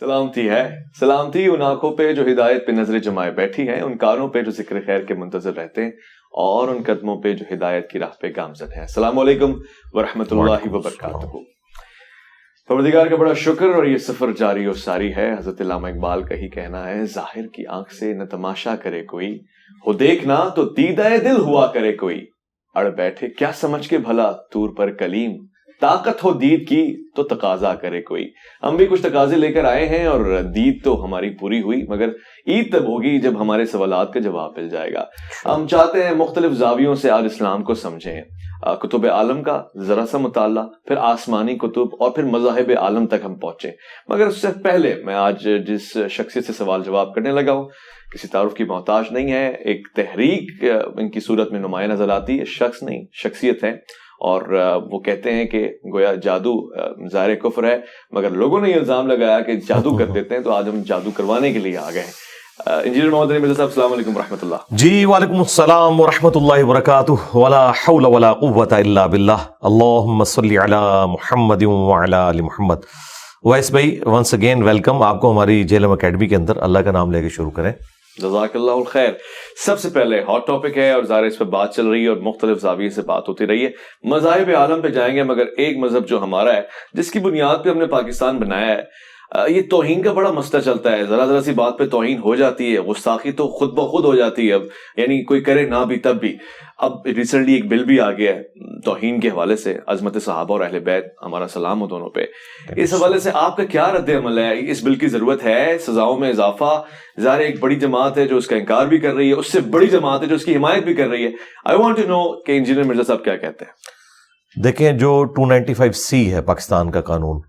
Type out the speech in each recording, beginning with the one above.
سلامتی ہے، سلامتی ان آنکھوں پہ جو ہدایت پہ نظر جمائے بیٹھی ہیں، ان کانوں پہ جو ذکر خیر کے منتظر رہتے ہیں، اور ان قدموں پہ جو ہدایت کی راہ پہ گامزن ہے۔ السلام علیکم ورحمۃ اللہ وبرکاتہ۔ پروردگار کا بڑا شکر، اور یہ سفر جاری و ساری ہے۔ حضرت علامہ اقبال کا ہی کہنا ہے، ظاہر کی آنکھ سے نہ تماشا کرے کوئی، ہو دیکھنا تو دیدہ دل ہوا کرے کوئی، اڑ بیٹھے کیا سمجھ کے بھلا طور پر کلیم، طاقت ہو دید کی تو تقاضا کرے کوئی۔ ہم بھی کچھ تقاضے لے کر آئے ہیں، اور دید تو ہماری پوری ہوئی، مگر عید تب ہوگی جب ہمارے سوالات کا جواب مل جائے گا۔ ہم چاہتے ہیں مختلف زاویوں سے آج اسلام کو سمجھیں، کتب عالم کا ذرا سا مطالعہ، پھر آسمانی کتب، اور پھر مذاہب عالم تک ہم پہنچیں۔ مگر اس سے پہلے میں آج جس شخصیت سے سوال جواب کرنے لگا ہوں، کسی تعارف کی محتاج نہیں ہے، ایک تحریک ان کی صورت میں نمایاں نظر آتی ہے، شخص نہیں شخصیت ہے، اور وہ کہتے ہیں کہ گویا جادو ظاہر کفر ہے، مگر لوگوں نے یہ الزام لگایا کہ جادو کر دیتے ہیں، تو آج ہم جادو کروانے کے لیے آ گئے ہیں۔ انجینئر محمد علی مرزا صاحب، السلام علیکم ورحمۃ اللہ۔ جی وعلیکم السلام ورحمۃ اللہ وبرکاتہ، ولا حول ولا قوۃ الا باللہ، اللہم صلی علی محمد وعلی آل محمد۔ ویس بھائی، ونس اگین ویلکم آپ کو ہماری جیلم اکیڈمی کے اندر۔ اللہ کا نام لے کے شروع کریں۔ جزاک اللہ الخیر۔ سب سے پہلے ہاٹ ٹاپک ہے، اور ظاہر اس پہ بات چل رہی ہے، اور مختلف زاویے سے بات ہوتی رہی ہے۔ مذاہب عالم پہ جائیں گے، مگر ایک مذہب جو ہمارا ہے، جس کی بنیاد پہ ہم نے پاکستان بنایا ہے، یہ توہین کا بڑا مسئلہ چلتا ہے۔ ذرا سی بات پہ توہین ہو جاتی ہے، گستاخی تو خود بخود ہو جاتی ہے، اب یعنی کوئی کرے نہ بھی تب بھی۔ اب ریسنٹلی ایک بل بھی آ گیا ہے توہین کے حوالے سے، عظمت صحابہ اور اہل بیت، ہمارا سلام ہو دونوں پہ۔ اس حوالے سے آپ کا کیا رد عمل ہے؟ اس بل کی ضرورت ہے؟ سزاؤں میں اضافہ؟ ظاہر ایک بڑی جماعت ہے جو اس کا انکار بھی کر رہی ہے، اس سے بڑی جماعت ہے جو اس کی حمایت بھی کر رہی ہے۔ آئی وانٹ ٹو نو کہ انجینئر مرزا صاحب کیا کہتے ہیں؟ دیکھیں، جو 295C ہے پاکستان کا قانون،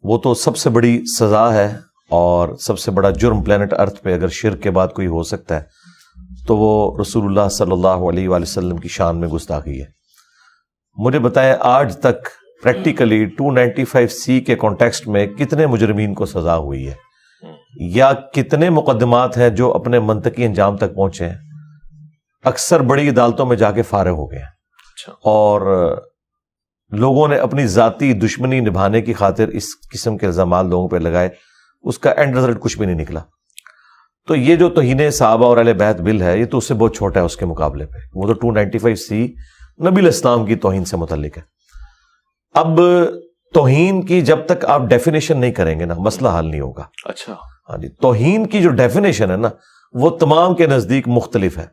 وہ تو سب سے بڑی سزا ہے، اور سب سے بڑا جرم پلانٹ ارتھ پہ اگر شرک کے بعد کوئی ہو سکتا ہے تو وہ رسول اللہ صلی اللہ علیہ وآلہ وسلم کی شان میں گستاخی ہے۔ مجھے بتائیں آج تک پریکٹیکلی 295C کے کانٹیکسٹ میں کتنے مجرمین کو سزا ہوئی ہے، یا کتنے مقدمات ہیں جو اپنے منطقی انجام تک پہنچے ہیں؟ اکثر بڑی عدالتوں میں جا کے فارغ ہو گئے ہیں، اور لوگوں نے اپنی ذاتی دشمنی نبھانے کی خاطر اس قسم کے الزامات لوگوں پہ لگائے، اس کا اینڈ رزلٹ کچھ بھی نہیں نکلا۔ تو یہ جو توہین صحابہ اور اہل بیت بل ہے، یہ تو اس سے بہت چھوٹا ہے اس کے مقابلے پہ۔ وہ تو 295C نبی الاسلام کی توہین سے متعلق ہے۔ اب توہین کی جب تک آپ ڈیفینیشن نہیں کریں گے نا، مسئلہ حل نہیں ہوگا۔ اچھا، ہاں جی، توہین کی جو ڈیفینیشن ہے نا، وہ تمام کے نزدیک مختلف ہے۔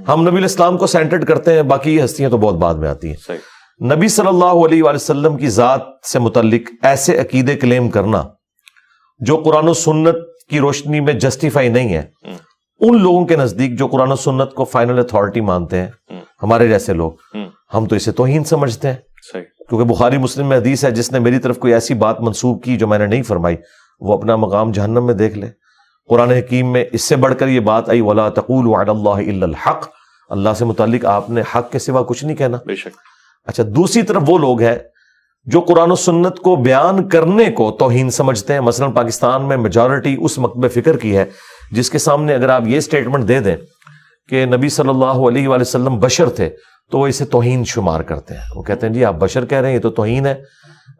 ہم نبی الاسلام کو سینٹرڈ کرتے ہیں، باقی یہ ہستیاں تو بہت بعد میں آتی ہیں۔ صحیح۔ نبی صلی اللہ علیہ وآلہ وسلم کی ذات سے متعلق ایسے عقیدے کلیم کرنا جو قرآن و سنت کی روشنی میں جسٹیفائی نہیں ہے، ان لوگوں کے نزدیک جو قرآن و سنت کو فائنل اتھارٹی مانتے ہیں، ہمارے جیسے لوگ، ہم تو اسے توہین سمجھتے ہیں۔ صحیح۔ کیونکہ بخاری مسلم میں حدیث ہے، جس نے میری طرف کوئی ایسی بات منسوب کی جو میں نے نہیں فرمائی، وہ اپنا مقام جہنم میں دیکھ لے۔ قرآن حکیم میں اس سے بڑھ کر یہ بات آئی، وَلَا تَقُولُوا عَلَى اللَّهِ إِلَّا الْحَقَّ، اللہ سے متعلق آپ نے حق کے سوا کچھ نہیں کہنا۔ بے شک۔ اچھا، دوسری طرف وہ لوگ ہیں جو قرآن و سنت کو بیان کرنے کو توہین سمجھتے ہیں۔ مثلا پاکستان میں میجارٹی اس مکتب فکر کی ہے جس کے سامنے اگر آپ یہ سٹیٹمنٹ دے دیں کہ نبی صلی اللہ علیہ وآلہ وسلم بشر تھے، تو وہ اسے توہین شمار کرتے ہیں۔ وہ کہتے ہیں جی آپ بشر کہہ رہے ہیں، یہ تو توہین ہے،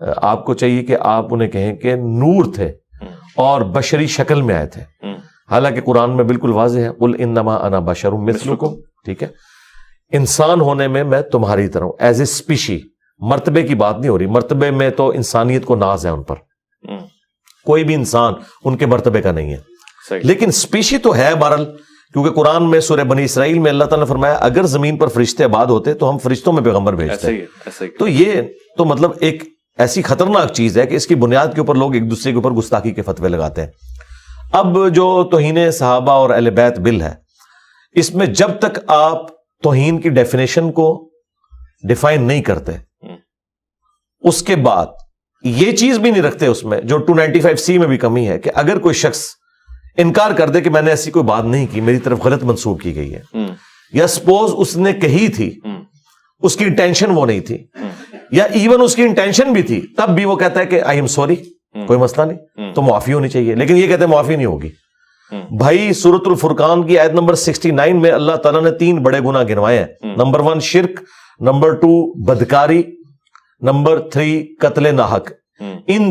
آپ کو چاہیے کہ آپ انہیں کہیں کہ نور تھے اور بشری شکل میں آئے تھے۔ حالانکہ قرآن میں بالکل واضح ہے، قل انما انا بشر مثلکم، ٹھیک ہے، انسان ہونے میں میں تمہاری طرح ہوں، ایز اے اسپیشی۔ مرتبے کی بات نہیں ہو رہی، مرتبے میں تو انسانیت کو ناز ہے ان پر، کوئی بھی انسان ان کے مرتبے کا نہیں ہے، لیکن اسپیشی تو ہے بہرحال۔ کیونکہ قرآن میں سورہ بنی اسرائیل میں اللہ تعالیٰ نے فرمایا اگر زمین پر فرشتے آباد ہوتے تو ہم فرشتوں میں پیغمبر بھیجتے ہیں۔ تو یہ تو مطلب ایک ایسی خطرناک چیز ہے کہ اس کی بنیاد کے اوپر لوگ ایک دوسرے کے اوپر گستاخی کے فتوے لگاتے ہیں۔ اب جو توہین صحابہ اور اہل بیت بل ہے، اس میں جب تک آپ توہین کی ڈیفینیشن کو ڈیفائن نہیں کرتے، اس کے بعد یہ چیز بھی نہیں رکھتے اس میں، جو 295C میں بھی کمی ہے، کہ اگر کوئی شخص انکار کر دے کہ میں نے ایسی کوئی بات نہیں کی، میری طرف غلط منسوب کی گئی ہے، یا سپوز اس نے کہی تھی، اس کی انٹینشن وہ نہیں تھی، یا ایون اس کی انٹینشن بھی تھی، تب بھی وہ کہتا ہے کہ آئی ایم سوری، کوئی مسئلہ نہیں، تو معافی ہونی چاہیے، لیکن یہ کہتے ہیں معافی نہیں ہوگی۔ بھائی سورۃ الفرقان کی آیت نمبر 69 میں اللہ تعالیٰ نے 3 بڑے گناہ گنوائے ہیں۔ نمبر 1 شرک، نمبر 2 بدکاری، نمبر 3 قتل ناحق۔ ان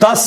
10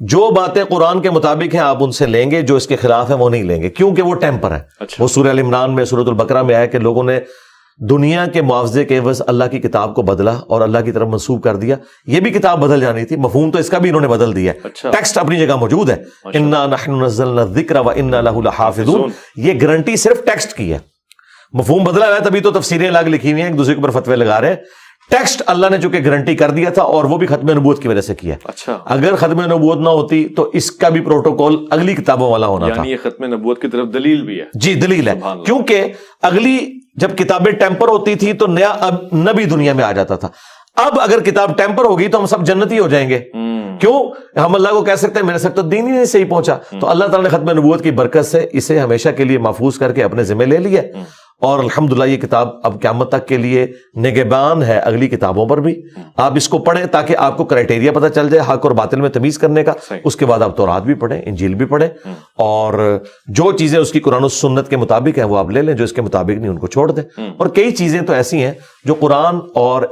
جو باتیں قرآن کے مطابق ہیں آپ ان سے لیں گے، جو اس کے خلاف ہیں وہ نہیں لیں گے، کیونکہ وہ ٹیمپر ہے. اچھا. وہ سورہ ال عمران میں، سورۃ البقرہ میں آیا کہ لوگوں نے دنیا کے معاوضے کے عوض اللہ کی کتاب کو بدلا اور اللہ کی طرف منسوب کر دیا. یہ بھی کتاب بدل جانی تھی، مفہوم تو اس کا بھی انہوں نے بدل دیا ہے. اچھا. ٹیکسٹ اپنی جگہ موجود ہے، انا نحن نزلنا الذکر وانا لہ لحافظون. یہ گارنٹی صرف ٹیکسٹ کی ہے، مفہوم بدلا ہوا ہے، تبھی تو تفسیریں الگ لکھی ہوئی ہیں، ایک دوسرے کے اوپر فتوے لگا رہے ہیں. ٹیکسٹ اللہ نے چونکہ گارنٹی کر دیا تھا، اور وہ بھی ختم نبوت کی وجہ سے کیا. اچھا. اگر ختم نبوت نہ ہوتی تو اس کا بھی پروٹوکول اگلی کتابوں والا ہونا تھا. یعنی یہ ختم نبوت کی طرف دلیل بھی ہے. جی دلیل ہے، کیونکہ اگلی جب کتابیں ٹیمپر ہوتی تھی تو نیا اب نبی دنیا میں آ جاتا تھا. اب اگر کتاب ٹیمپر ہوگی تو ہم سب جنتی ہو جائیں گے. کیوں؟ ہم اللہ کو کہہ سکتے ہیں میرے ساتھ تو دین ہی نہیں صحیح پہنچا. تو اللہ تعالیٰ نے ختم نبوت کی برکت سے اسے ہمیشہ کے لیے محفوظ کر کے اپنے ذمہ لے لیا، اور الحمدللہ یہ کتاب اب قیامت تک کے لیے نگہبان ہے اگلی کتابوں پر بھی. آپ اس کو پڑھیں تاکہ آپ کو کرائٹیریا پتہ چل جائے حق اور باطل میں تمیز کرنے کا. اس کے بعد آپ تورات بھی پڑھیں، انجیل بھی پڑھیں، اور جو چیزیں اس کی قرآن و سنت کے مطابق ہیں وہ آپ لے لیں، جو اس کے مطابق نہیں ان کو چھوڑ دیں. اور کئی چیزیں تو ایسی ہیں جو قرآن اور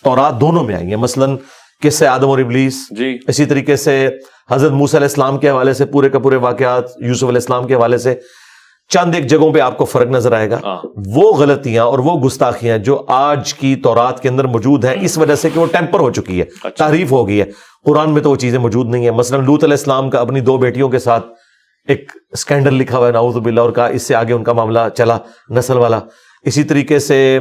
تورات دونوں میں آئی ہیں، مثلاً قصہ آدم اور ابلیس. جی. اسی طریقے سے حضرت موسیٰ علیہ السلام کے حوالے سے پورے کا پورے واقعات، یوسف علیہ السلام کے حوالے سے چند ایک جگہوں پہ آپ کو فرق نظر آئے گا. وہ غلطیاں اور وہ گستاخیاں جو آج کی تورات کے اندر موجود ہیں اس وجہ سے کہ وہ ٹیمپر ہو چکی ہے، تحریف ہو گئی ہے. قرآن میں تو وہ چیزیں موجود نہیں ہیں. مثلا لوط علیہ السلام کا اپنی 2 بیٹیوں کے ساتھ ایک اسکینڈل لکھا ہوا ہے نعوذ باللہ، اور کہا اس سے آگے ان کا معاملہ چلا نسل والا. اسی طریقے سے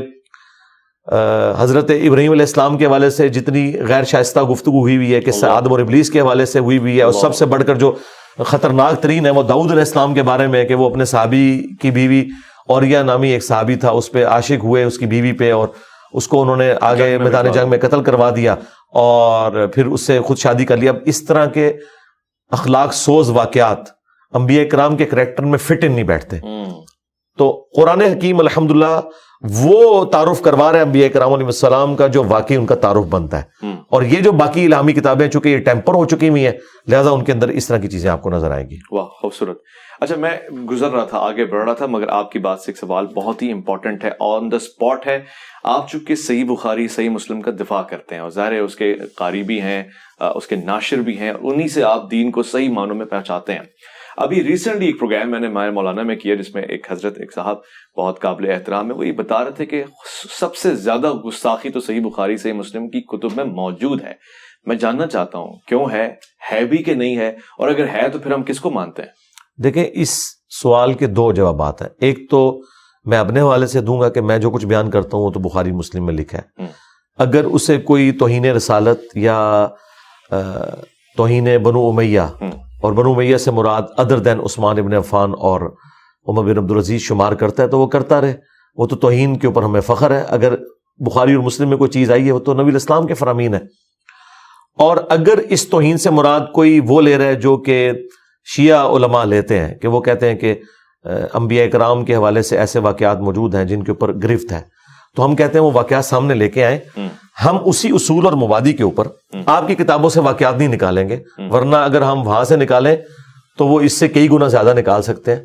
حضرت ابراہیم علیہ السلام کے حوالے سے جتنی غیر شائستہ گفتگو ہوئی ہے کہ آدم اور ابلیس کے حوالے سے ہوئی ہے، اور سب سے بڑھ کر جو خطرناک ترین ہے وہ داؤد علیہ السلام کے بارے میں کہ وہ اپنے صحابی کی بیوی اوریہ نامی ایک صحابی تھا اس پہ عاشق ہوئے اس کی بیوی پہ، اور اس کو انہوں نے آگے میدان جنگ میں قتل کروا دیا اور پھر اس سے خود شادی کر لیا. اب اس طرح کے اخلاق سوز واقعات انبیاء کرام کے کریکٹر میں فٹ ان نہیں بیٹھتے. تو قرآن حکیم الحمدللہ وہ تعارف کروا رہے ہیں انبیاء کرام علیہ السلام کا جو واقعی ان کا تعارف بنتا ہے. اور یہ جو باقی الہامی کتابیں چونکہ یہ ٹیمپر ہو چکی ہوئی ہیں لہٰذا ان کے اندر اس طرح کی چیزیں آپ کو نظر آئیں گی. واہ خوبصورت. اچھا میں گزر رہا تھا، آگے بڑھ رہا تھا، مگر آپ کی بات سے ایک سوال بہت ہی امپورٹنٹ ہے، آن دا اسپاٹ ہے. آپ چونکہ صحیح بخاری صحیح مسلم کا دفاع کرتے ہیں، اور ظاہر ہے اس کے قاری بھی ہیں، اس کے ناشر بھی ہیں، انہی سے آپ دین کو صحیح معنوں میں پہنچاتے ہیں. ابھی ریسنٹلی ایک پروگرام میں نے ماہر مولانا میں کیا جس میں ایک حضرت ایک صاحب بہت قابل احترام ہے، وہ یہ بتا رہے تھے کہ سب سے زیادہ گستاخی تو صحیح بخاری صحیح مسلم کی کتب میں موجود ہے. میں جاننا چاہتا ہوں کیوں ہے بھی کہ نہیں ہے، اور اگر ہے تو پھر ہم کس کو مانتے ہیں؟ دیکھیں اس سوال کے 2 جوابات ہیں. ایک تو میں اپنے حوالے سے دوں گا کہ میں جو کچھ بیان کرتا ہوں وہ تو بخاری مسلم میں لکھا ہے. اگر اسے کوئی توہین رسالت یا توہین بنو امیہ، اور بنو امیہ سے مراد ادر دین عثمان ابن عفان اور عمر بن عبدالعزیز شمار کرتا ہے تو وہ کرتا رہے، وہ تو توہین کے اوپر ہمیں فخر ہے. اگر بخاری اور مسلم میں کوئی چیز آئی ہے وہ تو نبی الاسلام کے فرامین ہے. اور اگر اس توہین سے مراد کوئی وہ لے رہا ہے جو کہ شیعہ علماء لیتے ہیں کہ وہ کہتے ہیں کہ انبیاء کرام کے حوالے سے ایسے واقعات موجود ہیں جن کے اوپر گرفت ہے، تو ہم کہتے ہیں وہ واقعات سامنے لے کے آئیں. ہم اسی اصول اور مبادی کے اوپر آپ کی کتابوں سے واقعات نہیں نکالیں گے، ورنہ اگر ہم وہاں سے نکالیں تو وہ اس سے کئی گنا زیادہ نکال سکتے ہیں،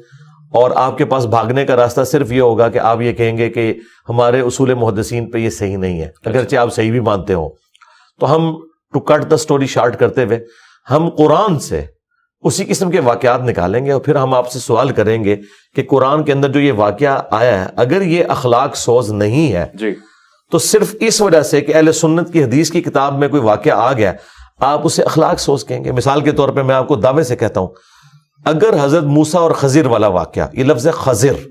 اور آپ کے پاس بھاگنے کا راستہ صرف یہ ہوگا کہ آپ یہ کہیں گے کہ ہمارے اصول محدثین پہ یہ صحیح نہیں ہے، اگرچہ آپ صحیح بھی مانتے ہو. تو ہم to cut the story short کرتے ہوئے ہم قرآن سے اسی قسم کے واقعات نکالیں گے، اور پھر ہم آپ سے سوال کریں گے کہ قرآن کے اندر جو یہ واقعہ آیا ہے اگر یہ اخلاق سوز نہیں ہے تو صرف اس وجہ سے کہ اہل سنت کی حدیث کی کتاب میں کوئی واقعہ آ گیا آپ اسے اخلاق سوز کہیں گے. مثال کے طور پہ میں آپ کو دعوے سے کہتا ہوں، اگر حضرت موسیٰ اور خضر والا واقعہ، یہ لفظ خضر،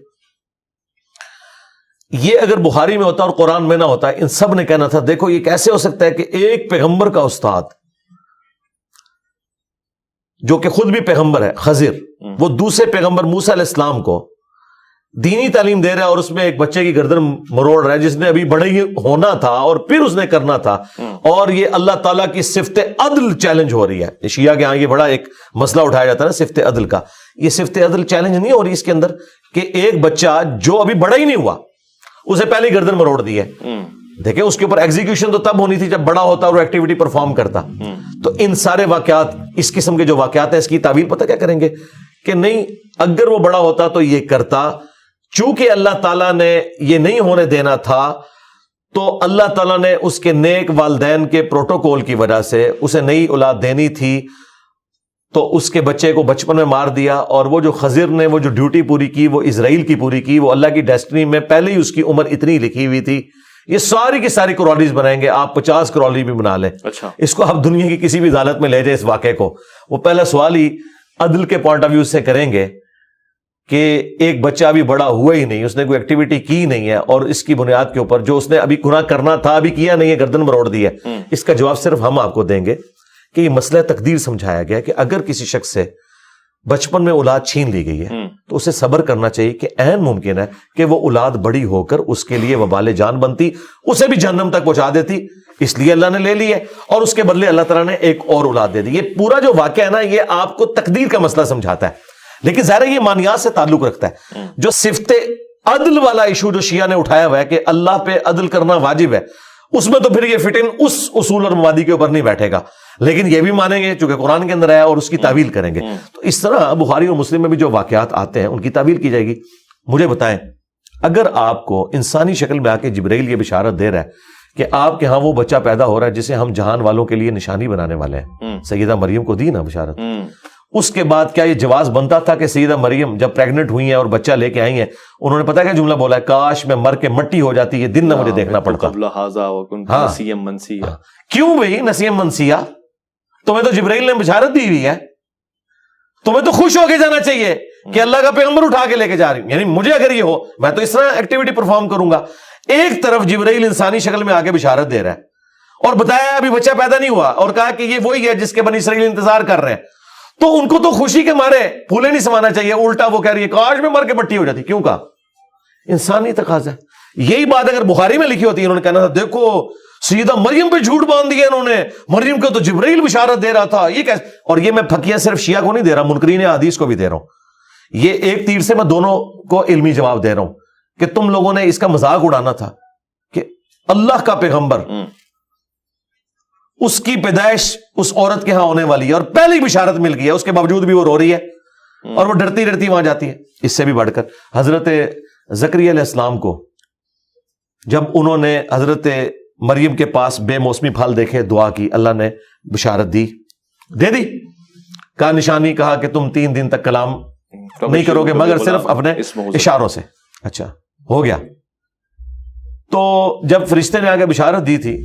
یہ اگر بخاری میں ہوتا اور قرآن میں نہ ہوتا، ان سب نے کہنا تھا دیکھو یہ کیسے ہو سکتا ہے کہ ایک پیغمبر کا استاد جو کہ خود بھی پیغمبر ہے خضر، وہ دوسرے پیغمبر موسیٰ علیہ السلام کو دینی تعلیم دے رہا ہے، اور اس میں ایک بچے کی گردن مروڑ رہا ہے جس نے ابھی بڑے ہی ہونا تھا اور پھر اس نے کرنا تھا. اور یہ اللہ تعالیٰ کی صفت عدل چیلنج ہو رہی ہے. شیعہ کے ہاں یہ بڑا ایک مسئلہ اٹھایا جاتا ہے نا صفت عدل کا. یہ صفت عدل چیلنج نہیں ہو رہی اس کے اندر کہ ایک بچہ جو ابھی بڑا ہی نہیں ہوا اسے پہلے ہی گردن مروڑ دی ہے. دیکھیں اس کے اوپر ایگزیکیوشن تو تب ہونی تھی جب بڑا ہوتا اور ایکٹیویٹی پرفارم کرتا. تو ان سارے واقعات، اس قسم کے جو واقعات ہیں، اس کی تعویل پتہ کیا کریں گے کہ نہیں اگر وہ بڑا ہوتا تو یہ کرتا، چونکہ اللہ تعالیٰ نے یہ نہیں ہونے دینا تھا تو اللہ تعالیٰ نے اس کے نیک والدین کے پروٹوکول کی وجہ سے اسے نئی اولاد دینی تھی تو اس کے بچے کو بچپن میں مار دیا، اور وہ جو خضر نے وہ جو ڈیوٹی پوری کی وہ اسرائیل کی پوری کی، وہ اللہ کی ڈیسٹنی میں پہلے ہی اس کی عمر اتنی لکھی ہوئی تھی، یہ ساری کی ساری کرالریز بنائیں گے، آپ 50 کرالری بھی بنا لیں، اچھا اس کو آپ دنیا کی کسی بھی عدالت میں لے جائیں اس واقعے کو، وہ پہلا سوال ہی عدل کے پوائنٹ آف ویو سے کریں گے کہ ایک بچہ ابھی بڑا ہوا ہی نہیں، اس نے کوئی ایکٹیویٹی کی نہیں ہے، اور اس کی بنیاد کے اوپر جو اس نے ابھی گناہ کرنا تھا ابھی کیا نہیں ہے، گردن مروڑ دی ہے، اس کا جواب صرف ہم آپ کو دیں گے کہ یہ مسئلہ تقدیر سمجھایا گیا کہ اگر کسی شخص سے بچپن میں اولاد چھین لی گئی ہے تو اسے صبر کرنا چاہیے کہ عین ممکن ہے کہ وہ اولاد بڑی ہو کر اس کے لیے وبال جان بنتی، اسے بھی جہنم تک پہنچا دیتی، اس لیے اللہ نے لے لی ہے، اور اس کے بدلے اللہ تعالیٰ نے ایک اور اولاد دے دی۔ یہ پورا جو واقعہ ہے نا، یہ آپ کو تقدیر کا مسئلہ سمجھاتا ہے، لیکن ظاہر ہے یہ مانیات سے تعلق رکھتا ہے۔ جو صفت عدل والا ایشو جو شیعہ نے اٹھایا ہوا ہے کہ اللہ پہ عدل کرنا واجب ہے، اس میں تو پھر یہ فٹ ان اس اصول اور مبادی کے اوپر نہیں بیٹھے گا، لیکن یہ بھی مانیں گے چونکہ قرآن کے اندر ہے اور اس کی تعویل کریں گے۔ تو اس طرح بخاری اور مسلم میں بھی جو واقعات آتے ہیں ان کی تعویل کی جائے گی۔ مجھے بتائیں، اگر آپ کو انسانی شکل میں آ کے جبرائیل یہ بشارت دے رہا ہے کہ آپ کے ہاں وہ بچہ پیدا ہو رہا ہے جسے ہم جہان والوں کے لیے نشانی بنانے والے ہیں، سیدہ مریم کو دی نا بشارت، اس کے بعد کیا یہ جواز بنتا تھا کہ سیدہ مریم جب پریگننٹ ہوئی ہیں اور بچہ لے کے آئی ہیں، انہوں نے پتا کیا جملہ بولا ہے؟ کاش میں مر کے مٹی ہو جاتی، یہ دن نہ مجھے دیکھنا پڑتا۔ نسیم منسیہ۔ کیوں بھائی نسیم منسیہ؟ تمہیں تو جبرائیل نے بشارت دی ہوئی ہے، تمہیں تو خوش ہو کے جانا چاہیے کہ اللہ کا پیغمبر اٹھا کے لے کے جا رہی ہوں، یعنی مجھے اگر یہ ہو میں تو اس طرح ایکٹیویٹی پرفارم کروں گا۔ ایک طرف جبرائیل انسانی شکل میں آ کے بشارت دے رہا ہے اور بتایا ابھی بچہ پیدا نہیں ہوا، اور کہا کہ یہ وہی ہے جس کے بنی اسرائیل انتظار کر رہے ہیں، تو ان کو تو خوشی کے مارے پھولے نہیں سمانا چاہیے، الٹا وہ کہہ رہی ہے کاش میں مر کے مٹی ہو جاتی۔ کیوں کہا؟ انسانی تقاضا ہے۔ یہی بات اگر بخاری میں لکھی ہوتی انہوں نے کہنا تھا دیکھو سیدہ مریم پہ جھوٹ باندھ دیا انہوں نے، مریم کو تو جبرائیل بشارت دے رہا تھا، یہ کیسے؟ اور یہ میں پھکیاں صرف شیعہ کو نہیں دے رہا، منکرین حدیث کو بھی دے رہا ہوں، یہ ایک تیر سے میں دونوں کو علمی جواب دے رہا ہوں کہ تم لوگوں نے اس کا مذاق اڑانا تھا کہ اللہ کا پیغمبر اس کی پیدائش اس عورت کے ہاں ہونے والی ہے اور پہلی بشارت مل گئی ہے، اس کے باوجود بھی وہ رو رہی ہے اور وہ ڈرتی ڈرتی وہاں جاتی ہے۔ اس سے بھی بڑھ کر حضرت زکریا علیہ السلام کو جب انہوں نے حضرت مریم کے پاس بے موسمی پھل دیکھے، دعا کی، اللہ نے بشارت دی، دے دی، کا نشانی کہا کہ تم 3 دن تک کلام نہیں کرو گے مگر صرف اپنے اشاروں سے۔ اچھا ہو گیا۔ تو جب فرشتے نے آگے بشارت دی تھی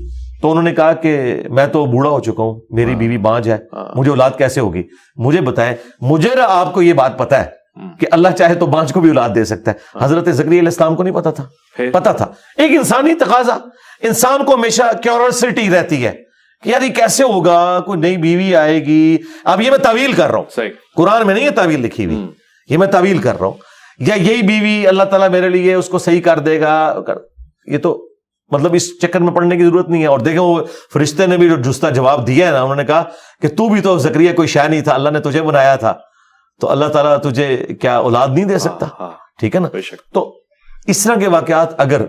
تو انہوں نے کہا کہ میں تو بوڑھا ہو چکا ہوں، میری بیوی بانجھ ہے، مجھے اولاد کیسے ہوگی؟ مجھے بتائیں، مجھے آپ کو یہ بات پتا ہے کہ اللہ چاہے تو بانجھ کو بھی اولاد دے سکتا ہے، حضرت زکریا علیہ السلام کو نہیں پتا تھا؟ پتا تھا۔ ایک انسانی تقاضا، انسان کو ہمیشہ کیوریوسٹی رہتی ہے کہ یار یہ کیسے ہوگا، کوئی نئی بیوی آئے گی۔ اب یہ میں تعویل کر رہا ہوں، قرآن میں نہیں یہ تعویل لکھی ہوئی، یہ میں تعویل کر رہا ہوں، یا یہی بیوی اللہ تعالیٰ میرے لیے اس کو صحیح کر دے گا، یہ تو مطلب اس چکر میں پڑنے کی ضرورت نہیں ہے۔ اور دیکھیں وہ فرشتے نے بھی جو جستا جواب دیا ہے نا، انہوں نے کہا کہ تو بھی تو زکریا کوئی شے نہیں تھا، اللہ نے تجھے بنایا تھا، تو اللہ تعالیٰ تجھے کیا اولاد نہیں دے سکتا؟ ٹھیک ہے نا۔ تو اس طرح کے واقعات اگر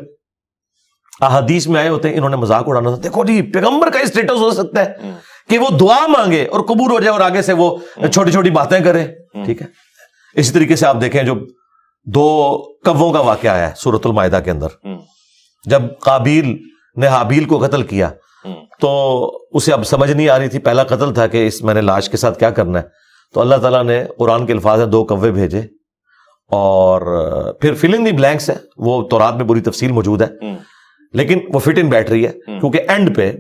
احادیث میں آئے ہوتے ہیں، انہوں نے مذاق اڑانا تھا، دیکھو جی پیغمبر کا اسٹیٹس ہو سکتا ہے کہ وہ دعا مانگے اور قبول ہو جائے اور آگے سے وہ چھوٹی چھوٹی باتیں کرے، ٹھیک ہے۔ اسی طریقے سے آپ دیکھیں جو 2 کووں کا واقعہ ہے سورۃ المائدہ کے اندر، جب قابیل نے حابیل کو قتل کیا تو اسے اب سمجھ نہیں آ رہی تھی، پہلا قتل تھا کہ میں نے لاش کے ساتھ کیا کرنا ہے، تو اللہ تعالیٰ نے قرآن کے الفاظ ہیں 2 کوے بھیجے، اور پھر فل ان دی بلینکس ہے، وہ تورات میں پوری تفصیل موجود ہے، لیکن وہ فٹ ان بیٹھ رہی ہے کیونکہ اینڈ پہ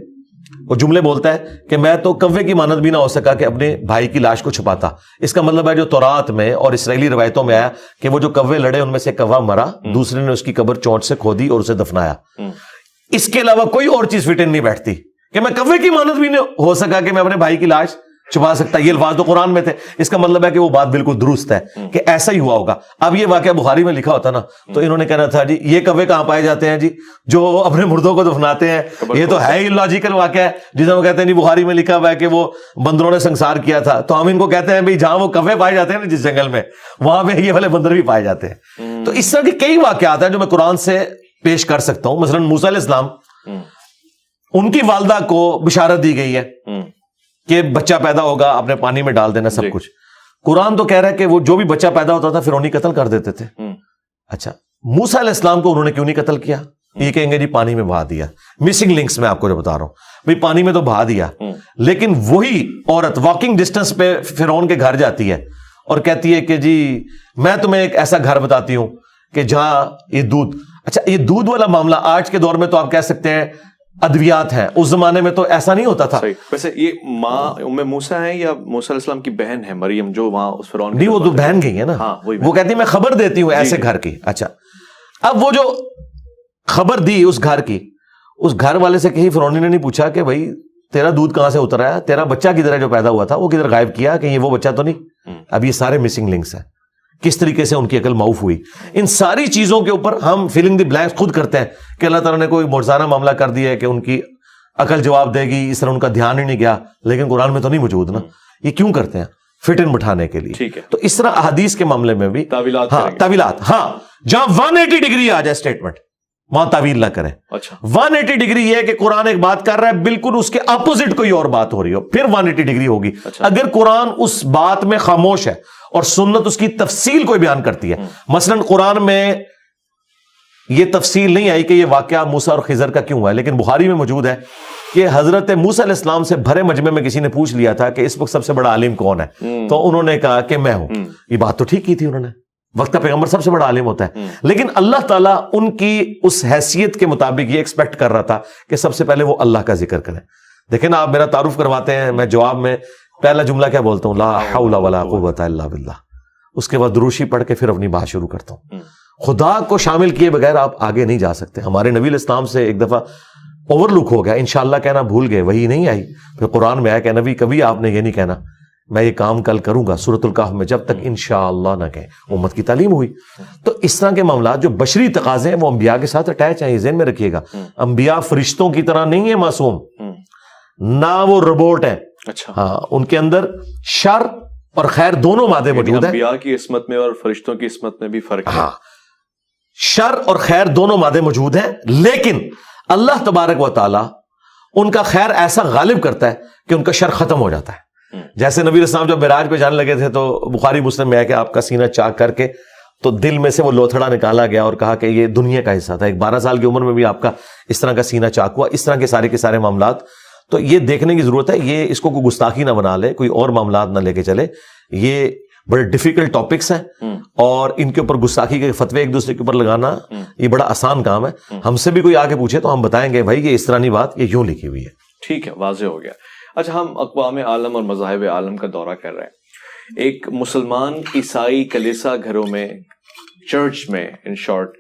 وہ جملے بولتا ہے کہ میں تو کوے کی مانند بھی نہ ہو سکا کہ اپنے بھائی کی لاش کو چھپاتا۔ اس کا مطلب ہے جو تورات میں اور اسرائیلی روایتوں میں آیا کہ وہ جو کوے لڑے ان میں سے کوا مرا، دوسرے نے اس کی قبر چونٹ سے کھودی اور اسے دفنایا۔ اس کے علاوہ کوئی اور چیز فٹ ان نہیں بیٹھتی کہ میں کوے کی مانند بھی نہیں ہو سکا کہ میں اپنے بھائی کی لاش چھپا سکتا۔ یہ الفاظ تو قرآن میں تھے، اس کا مطلب ہے کہ وہ بات بالکل درست ہے کہ ایسا ہی ہوا ہوگا۔ اب یہ واقعہ بخاری میں لکھا ہوتا نا تو انہوں نے کہنا تھا جی یہ کوے کہاں پائے جاتے ہیں جی جو اپنے مردوں کو دفناتے ہیں، یہ تو ہے ہی لاجیکل واقعہ ہے، جسے وہ کہتے ہیں جی بخاری میں لکھا ہوا ہے کہ وہ بندروں نے سنسار کیا تھا، تو ہم ان کو کہتے ہیں بھائی جہاں وہ کوے پائے جاتے ہیں نا جس جنگل میں، وہاں پہ یہ والے بندر بھی پائے جاتے ہیں۔ تو اس طرح کے کئی واقعات ہیں جو میں قرآن سے پیش کر سکتا ہوں۔ مثلاً موسیٰ علیہ السلام، ان کی والدہ کو بشارت دی گئی ہے کہ بچہ پیدا ہوگا، اپنے پانی میں ڈال دینا، سب کچھ۔ قرآن تو کہہ رہا ہے کہ وہ جو بھی بچہ پیدا ہوتا تھا فرعونی قتل کر دیتے تھے۔ اچھا موسیٰ علیہ السلام کو انہوں نے کیوں نہیں قتل کیا؟ یہ کہیں گے جی پانی میں بہا دیا. مسنگ لنکس میں آپ کو جو بتا رہا ہوں بھائی, پانی میں تو بہا دیا, لیکن وہی عورت واکنگ ڈسٹینس پہ فرعون کے گھر جاتی ہے اور کہتی ہے کہ جی میں تمہیں ایک ایسا گھر بتاتی ہوں کہ جہاں یہ دودھ. اچھا, یہ دودھ والا معاملہ آج کے دور میں تو آپ کہہ سکتے ہیں ادویات ہیں, اس زمانے میں تو ایسا نہیں ہوتا تھا. ویسے یہ ماں ام موسیٰ ہیں یا موسیٰ علیہ السلام کی بہن ہے مریم جو وہاں اس فرعون نہیں, وہ تو بہن گئی ہے نا, وہ کہتی ہے میں خبر دیتی ہوں ایسے گھر کی. اچھا, اب وہ جو خبر دی اس گھر کی, اس گھر والے سے کہیں فرعون نے نہیں پوچھا کہ بھائی تیرا دودھ کہاں سے اترا ہے, تیرا بچہ کدھر ہے جو پیدا ہوا تھا, وہ کدھر غائب کیا, کہ یہ وہ بچہ تو نہیں. اب یہ سارے مسنگ لنکس ہیں. کس طریقے سے ان کی عقل معاف ہوئی, ان ساری چیزوں کے اوپر ہم فلنگ دی بلینکس خود کرتے ہیں کہ اللہ تعالیٰ نے کوئی معجزانہ معاملہ کر دیا ہے کہ ان کی عقل جواب دے گی, اس طرح ان کا دھیان ہی نہیں گیا, لیکن قرآن میں تو نہیں موجود نا. یہ کیوں کرتے ہیں؟ فٹ ان بٹھانے کے لیے. تو اس طرح احادیث کے معاملے میں بھی تعویلات, ہاں جہاں 180 ڈگری آ جائے اسٹیٹمنٹ وہاں تعویل نہ کریں. 180 ڈگری یہ ہے کہ قرآن ایک بات کر رہا ہے, بالکل اس کے اپوزٹ کوئی اور بات ہو رہی ہو, پھر 180 ڈگری ہوگی. اگر قرآن اس بات میں خاموش ہے اور سنت اس کی تفصیل کوئی بیان کرتی ہے, مثلا قرآن میں یہ تفصیل نہیں آئی کہ یہ واقعہ موسیٰ اور خضر کا کیوں ہے, لیکن بخاری میں موجود ہے کہ حضرت موسیٰ علیہ السلام سے بھرے مجمع میں کسی نے پوچھ لیا تھا کہ اس وقت سب سے بڑا عالم کون ہے, تو انہوں نے کہا کہ میں ہوں. یہ بات تو ٹھیک کی تھی انہوں نے, وقت کا پیغمبر سب سے بڑا عالم ہوتا ہے, لیکن اللہ تعالیٰ ان کی اس حیثیت کے مطابق یہ ایکسپیکٹ کر رہا تھا کہ سب سے پہلے وہ اللہ کا ذکر کریں. دیکھیں نا, آپ میرا تعارف کرواتے ہیں, میں جواب میں پہلا جملہ کیا بولتا ہوں, لا حول ولا قوت الا باللہ. اس کے بعد دروشی پڑھ کے پھر اپنی بات شروع کرتا ہوں. خدا کو شامل کیے بغیر آپ آگے نہیں جا سکتے. ہمارے نبی علیہ السلام سے ایک دفعہ اوور لک ہو گیا, انشاءاللہ کہنا بھول گئے, وہی نہیں آئی. پھر قرآن میں آیا کہ نبی کبھی آپ نے یہ نہیں کہنا میں یہ کام کل کروں گا, سورۃ الکہف میں, جب تک انشاءاللہ نہ کہیں. امت کی تعلیم ہوئی. تو اس طرح کے معاملات جو بشری تقاضے ہیں وہ انبیاء کے ساتھ اٹیچ ہیں, یہ ذہن میں رکھیے گا. انبیاء فرشتوں کی طرح نہیں ہے معصوم, نہ وہ روبوٹ ہیں. ہاں, ان کے اندر شر اور خیر دونوں مادے موجود ہیں. انبیاء کی عصمت میں اور فرشتوں کی عصمت میں بھی فرق ہے. ہاں, شر اور خیر دونوں مادے موجود ہیں, لیکن اللہ تبارک و تعالی ان کا خیر ایسا غالب کرتا ہے کہ ان کا شر ختم ہو جاتا ہے. جیسے نبی علیہ السلام جب معراج پہ جانے لگے تھے تو بخاری مسلم میں ہے کہ آپ کا سینہ چاک کر کے تو دل میں سے وہ لوتھڑا نکالا گیا اور کہا کہ یہ دنیا کا حصہ تھا. ایک 12 سال کی عمر میں بھی آپ کا اس طرح کا سینہ چاک ہوا. اس طرح کے سارے معاملات, تو یہ دیکھنے کی ضرورت ہے. یہ اس کو کوئی گستاخی نہ بنا لے, کوئی اور معاملات نہ لے کے چلے. یہ بڑے ڈیفیکلٹ ٹاپکس ہیں اور ان کے اوپر گستاخی کے فتوے ایک دوسرے کے اوپر لگانا یہ بڑا آسان کام ہے. ہم سے بھی کوئی آگے پوچھے تو ہم بتائیں گے بھائی یہ اس طرح نہیں بات, یہ یوں لکھی ہوئی ہے. ٹھیک ہے, واضح ہو گیا. اچھا, ہم اقوام عالم اور مذاہب عالم کا دورہ کر رہے ہیں. ایک مسلمان عیسائی کلیسا گھروں میں, چرچ میں ان شارٹ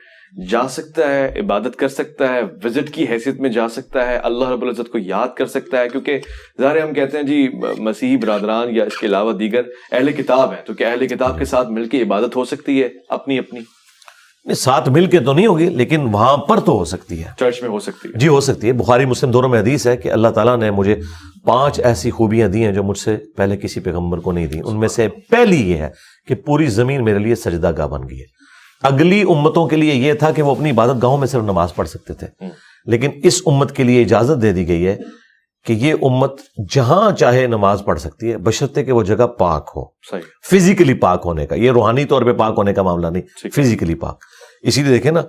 جا سکتا ہے, عبادت کر سکتا ہے, وزٹ کی حیثیت میں جا سکتا ہے, اللہ رب العزت کو یاد کر سکتا ہے, کیونکہ ظاہر ہم کہتے ہیں جی مسیحی برادران یا اس کے علاوہ دیگر اہل کتاب ہیں, تو کیا اہل کتاب کے ساتھ مل کے عبادت ہو سکتی ہے اپنی اپنی؟ ساتھ مل کے تو نہیں ہوگی, لیکن وہاں پر تو ہو سکتی ہے. چرچ میں ہو سکتی ہے. جی ہو سکتی ہے. بخاری مسلم دونوں میں حدیث ہے کہ اللہ تعالیٰ نے مجھے 5 ایسی خوبیاں دی ہیں جو مجھ سے پہلے کسی پیغمبر کو نہیں دی. ان میں سے پہلی یہ ہے کہ پوری زمین میرے لیے سجدہ گاہ بن گئی ہے. اگلی امتوں کے لیے یہ تھا کہ وہ اپنی عبادت گاہوں میں صرف نماز پڑھ سکتے تھے, لیکن اس امت کے لیے اجازت دے دی گئی ہے کہ یہ امت جہاں چاہے نماز پڑھ سکتی ہے, بشرطے کہ وہ جگہ پاک ہو. فزیکلی پاک ہونے کا, یہ روحانی طور پہ پاک ہونے کا معاملہ نہیں, فزیکلی پاک. اسی لیے دیکھیں نا,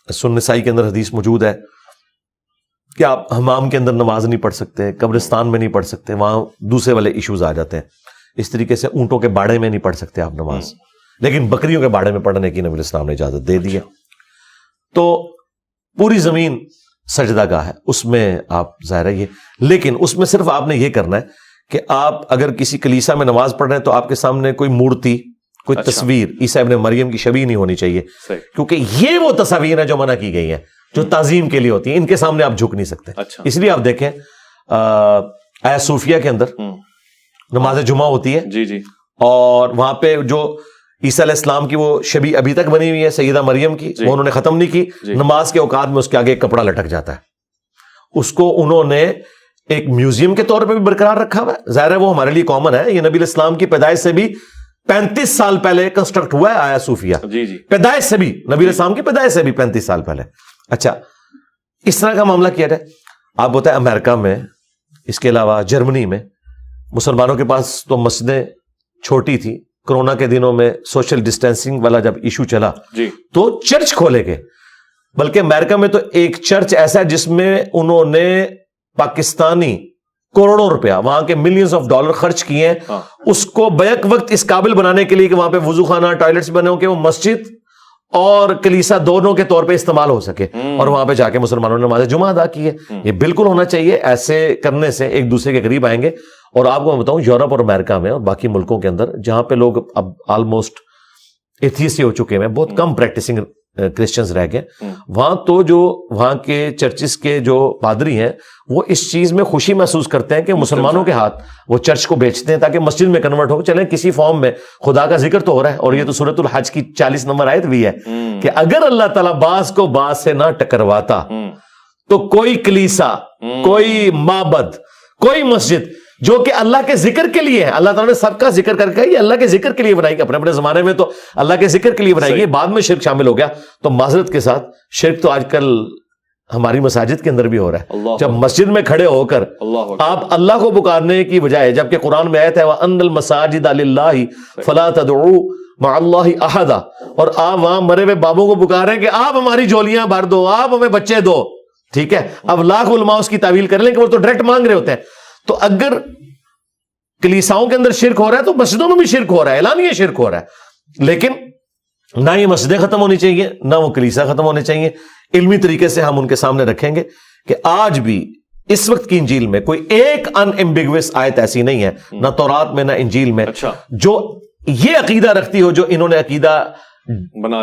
سنن نسائی کے اندر حدیث موجود ہے کہ آپ حمام کے اندر نماز نہیں پڑھ سکتے, قبرستان میں نہیں پڑھ سکتے, وہاں دوسرے والے ایشوز آ جاتے ہیں. اس طریقے سے اونٹوں کے باڑے میں نہیں پڑھ سکتے آپ نماز, لیکن بکریوں کے باڑے میں پڑھنے کی نبی علیہ السلام نے اجازت دے دی ہے. تو پوری زمین سجدہ گاہ ہے, اس میں آپ ظاہر ہے یہ, لیکن اس میں صرف آپ نے یہ کرنا ہے کہ آپ اگر کسی کلیسا میں نماز پڑھ رہے ہیں تو آپ کے سامنے کوئی مورتی, کوئی تصویر عیسیٰ ابن مریم کی شبیہ نہیں ہونی چاہیے, کیونکہ یہ وہ تصاویر ہیں جو منع کی گئی ہیں, جو تعظیم کے لیے ہوتی ہیں. ان کے سامنے آپ جھک نہیں سکتے. اس لیے آپ دیکھیں آیت صوفیہ کے اندر نماز جمعہ ہوتی ہے, جی جی, اور وہاں پہ جو عیسیٰ علیہ السلام کی وہ شبیہ ابھی تک بنی ہوئی ہے سیدہ مریم کی, وہ انہوں نے ختم نہیں کی. نماز کے اوقات میں اس کے آگے ایک کپڑا لٹک جاتا ہے, اس کو انہوں نے ایک میوزیم کے طور پہ بھی برقرار رکھا ہوا ہے. ظاہر ہے وہ ہمارے لیے کامن ہے, یہ نبی علیہ السلام کی پیدائش سے بھی 35 سال پہلے کنسٹرکٹ ہوا ہے آیا صوفیہ. جی جی, پیدائش سے بھی, نبی علیہ السلام کی پیدائش سے بھی 35 سال پہلے. اچھا, اس طرح کا معاملہ کیا جائے. آپ بتائیں امریکہ میں, اس کے علاوہ جرمنی میں مسلمانوں کے پاس تو مسجدیں چھوٹی تھی. کرونا کے دنوں میں سوشل ڈسٹینسنگ والا جب ایشو چلا جی, تو چرچ کھولے گئے. بلکہ امریکہ میں تو ایک چرچ ایسا ہے جس میں انہوں نے پاکستانی کروڑوں روپیہ، وہاں کے ملینز آف ڈالر خرچ کیے ہیں اس کو بیک وقت اس قابل بنانے کے لیے کہ وہاں پہ وضو خانہ، ٹوائلٹس بنے ہوں کہ وہ مسجد اور کلیسا دونوں کے طور پہ استعمال ہو سکے، اور وہاں پہ جا کے مسلمانوں نے نماز جمعہ ادا کی ہے۔ یہ بالکل ہونا چاہیے، ایسے کرنے سے ایک دوسرے کے قریب آئیں گے۔ اور آپ کو میں بتاؤں، یورپ اور امریکہ میں اور باقی ملکوں کے اندر جہاں پہ لوگ اب آلموسٹ ایتھیسٹ ہو چکے ہیں، بہت کم پریکٹسنگ کرسچنز رہ گئے، وہاں تو جو وہاں کے چرچز کے جو پادری ہیں وہ اس چیز میں خوشی محسوس کرتے ہیں کہ مسلمانوں کے ہاتھ وہ چرچ کو بیچتے ہیں تاکہ مسجد میں کنورٹ ہو، چلیں کسی فارم میں خدا کا ذکر تو ہو رہا ہے۔ اور یہ تو سورۃ الحج کی 40 نمبر آیت بھی ہے کہ اگر اللہ تعالیٰ بعض کو بعض سے نہ ٹکرواتا تو کوئی کلیسا، کوئی معبد، کوئی مسجد جو کہ اللہ کے ذکر کے لیے ہے، اللہ تعالیٰ نے سب کا ذکر کر کے یہ اللہ کے ذکر کے لیے بنائی گئی، اپنے اپنے زمانے میں تو اللہ کے ذکر کے لیے بنائی گئی، بعد میں شرک شامل ہو گیا۔ تو معذرت کے ساتھ شرک تو آج کل ہماری مساجد کے اندر بھی ہو رہا ہے، جب مسجد میں کھڑے ہو کر آپ اللہ کو پکارنے کی بجائے، جبکہ قرآن میں آیت ہے وَأَنَّ الْمَسَاجِدَ لِلَّهِ فَلَا تَدْعُوا مَعَ اللَّهِ أَحَدًا، اور آپ وہاں مرے ہوئے بابوں کو پکاریں کہ آپ ہماری جھولیاں بھر دو، آپ ہمیں بچے دو، ٹھیک ہے۔ اب لاکھ علماء اس کی تعویل کر لیں کہ وہ تو ڈائریکٹ مانگ رہے ہوتے ہیں۔ تو اگر کلیساؤں کے اندر شرک ہو رہا ہے تو مسجدوں میں بھی شرک ہو رہا ہے، اعلانیہ شرک ہو رہا ہے۔ لیکن نہ یہ مسجدیں ختم ہونی چاہیے، نہ وہ کلیسا ختم ہونے چاہیے۔ علمی طریقے سے ہم ان کے سامنے رکھیں گے کہ آج بھی اس وقت کی انجیل میں کوئی ایک ان ایمبیگوس آیت ایسی نہیں ہے، نہ تورات میں نہ انجیل میں، جو یہ عقیدہ رکھتی ہو جو انہوں نے عقیدہ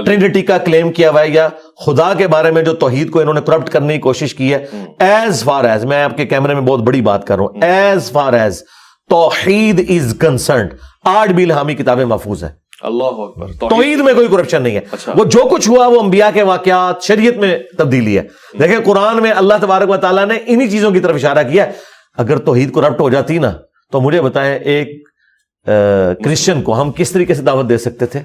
ٹرینٹی کا کلیم کیا ہوا ہے، یا خدا کے بارے میں جو توحید کو انہوں نے کرپٹ کرنے کی کوشش کی ہے۔ ایز فار ایز، میں آپ کے کیمرے میں بہت بڑی بات کر رہا ہوں، ایز فار ایز توحید از کنسرنڈ، 8 بھی الہامی کتابیں محفوظ ہیں۔ اللہ اکبر، توحید میں کوئی کرپشن نہیں ہے۔ وہ جو کچھ ہوا وہ انبیاء کے واقعات، شریعت میں تبدیلی ہے۔ دیکھیں قرآن میں اللہ تبارک و تعالیٰ نے انہی چیزوں کی طرف اشارہ کیا ہے۔ اگر توحید کرپٹ ہو جاتی نا تو مجھے بتائیں ایک کرسچن کو ہم کس طریقے سے دعوت دے سکتے تھے؟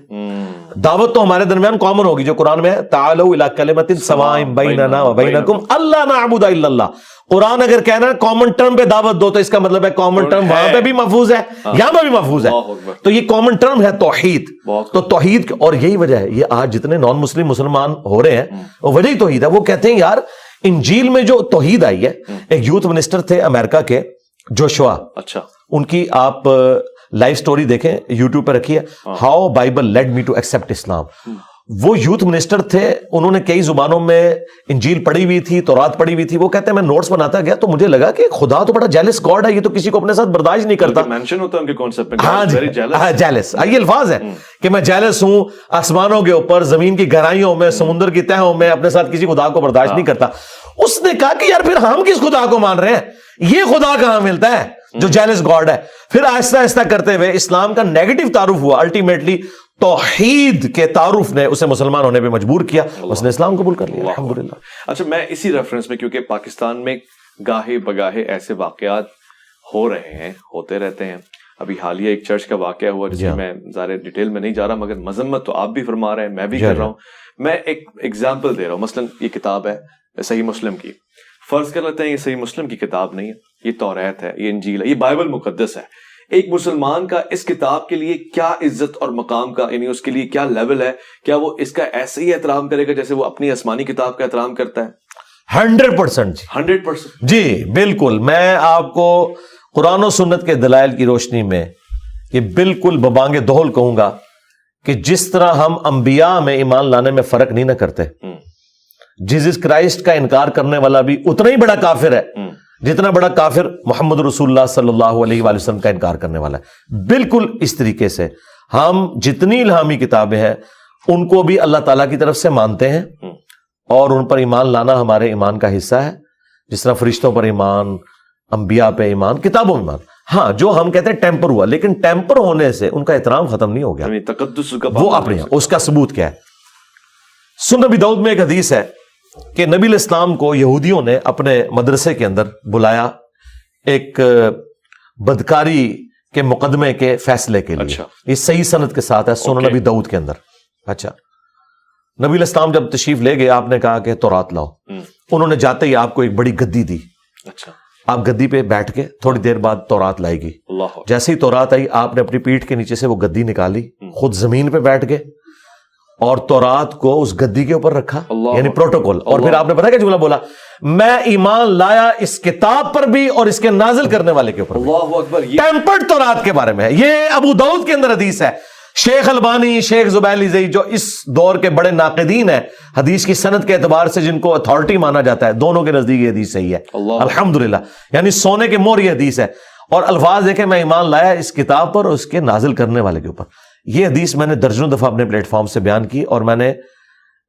دعوت تو ہمارے درمیان کامن ہوگی جو قرآن میں ہے، تعالوا الی کلمۃ سواء بیننا وبینکم الا نعبد الا اللہ۔ قرآن اگر کہنا ہے کامن ٹرم پہ دعوت دو تو اس کا مطلب ہے کامن ٹرم وہاں پہ بھی محفوظ ہے، یہاں پہ بھی محفوظ ہے۔ تو یہ کامن ٹرم ہے توحید۔ تو توحید، اور یہی وجہ ہے یہ آج جتنے نان مسلم مسلمان ہو رہے ہیں وہ وجہ ہی توحید ہے۔ وہ کہتے ہیں یار انجیل میں جو توحید آئی ہے، ایک یوتھ منسٹر تھے امریکہ کے جوشوا، اچھا، ان کی آپ لائف سٹوری دیکھیں، یوٹیوب پہ رکھی ہے، how Bible led me to accept Islam. وہ یوتھ منسٹر تھے، انہوں نے کئی زبانوں میں انجیل پڑھی ہوئی تھی، تورات پڑھی ہوئی تھی۔ وہ کہتے ہیں میں نوٹس بناتا گیا تو مجھے لگا کہ خدا تو بڑا جیلس گاڈ ہے، یہ تو کسی کو اپنے ساتھ برداشت نہیں کرتا۔ مینشن ہوتا ہے ان کے کانسیپٹ میں، ہاں جیلس، یہ الفاظ ہے کہ میں جیلس ہوں، آسمانوں کے اوپر، زمین کی گہرائیوں میں، سمندر کی تہوں میں اپنے ساتھ کسی خدا کو برداشت نہیں کرتا۔ اس نے کہا کہ یار پھر ہم کس خدا کو مان رہے ہیں؟ یہ خدا کہاں ملتا ہے جو جیلس گاڈ ہے؟ پھر آہستہ آہستہ کرتے ہوئے اسلام کا نیگیٹو تعارف ہوا، الٹیمیٹلی توحید کے تعارف نے اسے مسلمان ہونے پہ مجبور کیا، اس نے اسلام قبول کر لیا الحمدللہ۔ اچھا، میں اسی ریفرنس میں، کیونکہ پاکستان میں گاہے بگاہے ایسے واقعات ہو رہے ہیں، ہوتے رہتے ہیں۔ ابھی حالیہ ایک چرچ کا واقعہ ہوا جس میں میں ظاہر ڈیٹیل میں نہیں جا رہا، مگر مذمت تو آپ بھی فرما رہے ہیں، میں بھی کر رہا ہوں۔ میں ایک ایگزامپل دے رہا ہوں، مثلا یہ کتاب ہے صحیح مسلم کی، فرض کر لیتے ہیں یہ صحیح مسلم کی کتاب نہیں ہے، یہ توریت ہے، یہ انجیل ہے، یہ بائبل مقدس ہے۔ ایک مسلمان کا اس کتاب کے لیے کیا عزت اور مقام کا، یعنی اس کے لیے کیا لیول ہے؟ کیا وہ اس کا ایسے ہی احترام کرے گا جیسے وہ اپنی آسمانی کتاب کا احترام کرتا ہے؟ 100% 100% جی بالکل۔ میں آپ کو قرآن و سنت کے دلائل کی روشنی میں یہ بالکل ببانگ دہل کہوں گا کہ جس طرح ہم انبیاء میں ایمان لانے میں فرق نہیں نہ کرتے، جیزس کرائسٹ کا انکار کرنے والا بھی اتنا ہی بڑا کافر ہے جتنا بڑا کافر محمد رسول اللہ صلی اللہ علیہ وآلہ وسلم کا انکار کرنے والا ہے۔ بالکل اس طریقے سے ہم جتنی الہامی کتابیں ہیں ان کو بھی اللہ تعالیٰ کی طرف سے مانتے ہیں اور ان پر ایمان لانا ہمارے ایمان کا حصہ ہے، جس طرح فرشتوں پر ایمان، انبیاء پہ ایمان، کتابوں میں ایمان۔ ہاں جو ہم کہتے ہیں ٹیمپر ہوا، لیکن ٹیمپر ہونے سے ان کا احترام ختم نہیں ہو گیا، تقدس کا وہ اپنے اس کا ثبوت کیا ہے؟ سنن نبی داؤد میں ایک حدیث ہے کہ نبی الاسلام کو یہودیوں نے اپنے مدرسے کے اندر بلایا ایک بدکاری کے مقدمے کے فیصلے کے لیے۔ یہ صحیح سند کے ساتھ ہے سنن نبی داؤد کے اندر۔ اچھا، نبی الاسلام جب تشریف لے گئے، آپ نے کہا کہ تورات لاؤ۔ انہوں نے جاتے ہی آپ کو ایک بڑی گدی دی، اچھا آپ گدی پہ بیٹھ کے تھوڑی دیر بعد تورات لائے گی۔ جیسے ہی تورات آئی، آپ نے اپنی پیٹھ کے نیچے سے وہ گدی نکالی، خود زمین پہ بیٹھ گئے اور تورات کو اس گدی کے اوپر رکھا, یعنی پروٹوکول. اور پھر آپ نے پتا کیا جملہ بولا, میں ایمان لایا اس کتاب پر بھی اور اس کے نازل کرنے والے کے اوپر. اللہ اکبر. ٹیمپرڈ تورات کے بارے میں ہے, یہ ابو داؤد کے اندر حدیث ہے. شیخ البانی, شیخ زبیلی زئی, جو اس دور کے بڑے ناقدین ہیں حدیث کی سند کے اعتبار سے, جن کو اتھارٹی مانا جاتا ہے, دونوں کے نزدیک یہ حدیث صحیح ہے الحمدللہ, یعنی سونے کے مور یہ حدیث ہے. اور الفاظ دیکھیں, میں ایمان لایا اس کتاب پر اور اس کے نازل کرنے والے کے اوپر. یہ حدیث میں نے درجنوں دفعہ اپنے پلیٹ فارم سے بیان کی, اور میں نے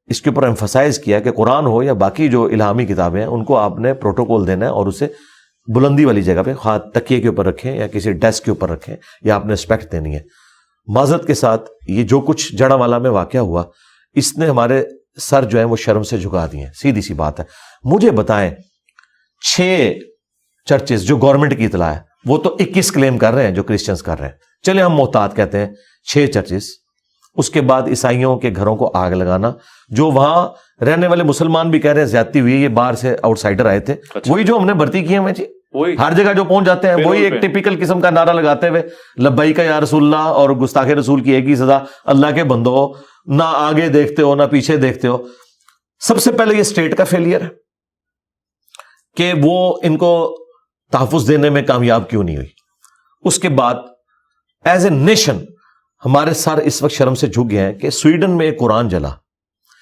اس کے اوپر ایمفسائز کیا کہ قرآن ہو یا باقی جو الہامی کتابیں ہیں, ان کو آپ نے پروٹوکول دینا ہے اور اسے بلندی والی جگہ پہ, خواہ تکیے کے اوپر رکھیں یا کسی ڈیسک کے اوپر رکھیں, یا آپ نے رسپیکٹ دینی ہے. معذرت کے ساتھ, یہ جو کچھ جڑا والا میں واقعہ ہوا, اس نے ہمارے سر جو ہیں وہ شرم سے جھکا دیے ہیں, سیدھی سی بات ہے. مجھے بتائیں 6 چرچز جو گورنمنٹ کی اطلاع ہے, وہ تو 21 کلیم کر رہے ہیں جو کرسچنز کر رہے ہیں, چلے ہم محتاط کہتے ہیں 6 چرچز. اس کے بعد عیسائیوں کے گھروں کو آگ لگانا, جو وہاں رہنے والے مسلمان بھی کہہ رہے ہیں زیادتی ہوئی, یہ باہر سے آؤٹ سائڈر آئے تھے, وہی جو ہم نے بھرتی کیے ہیں جی, ہر جگہ جو پہنچ جاتے ہیں وہی ایک ٹپیکل قسم کا نعرہ لگاتے ہوئے لبیک یا رسول اللہ, اور گستاخ رسول کی ایک ہی سزا, اللہ کے بندو, نہ آگے دیکھتے ہو نہ پیچھے دیکھتے ہو. سب سے پہلے یہ اسٹیٹ کا فیلئر ہے کہ وہ ان کو تحفظ دینے میں کامیاب کیوں نہیں ہوئی. اس کے بعد ایز اے نیشن ہمارے سر اس وقت شرم سے جھک گئے ہیں کہ سویڈن میں ایک قرآن جلا,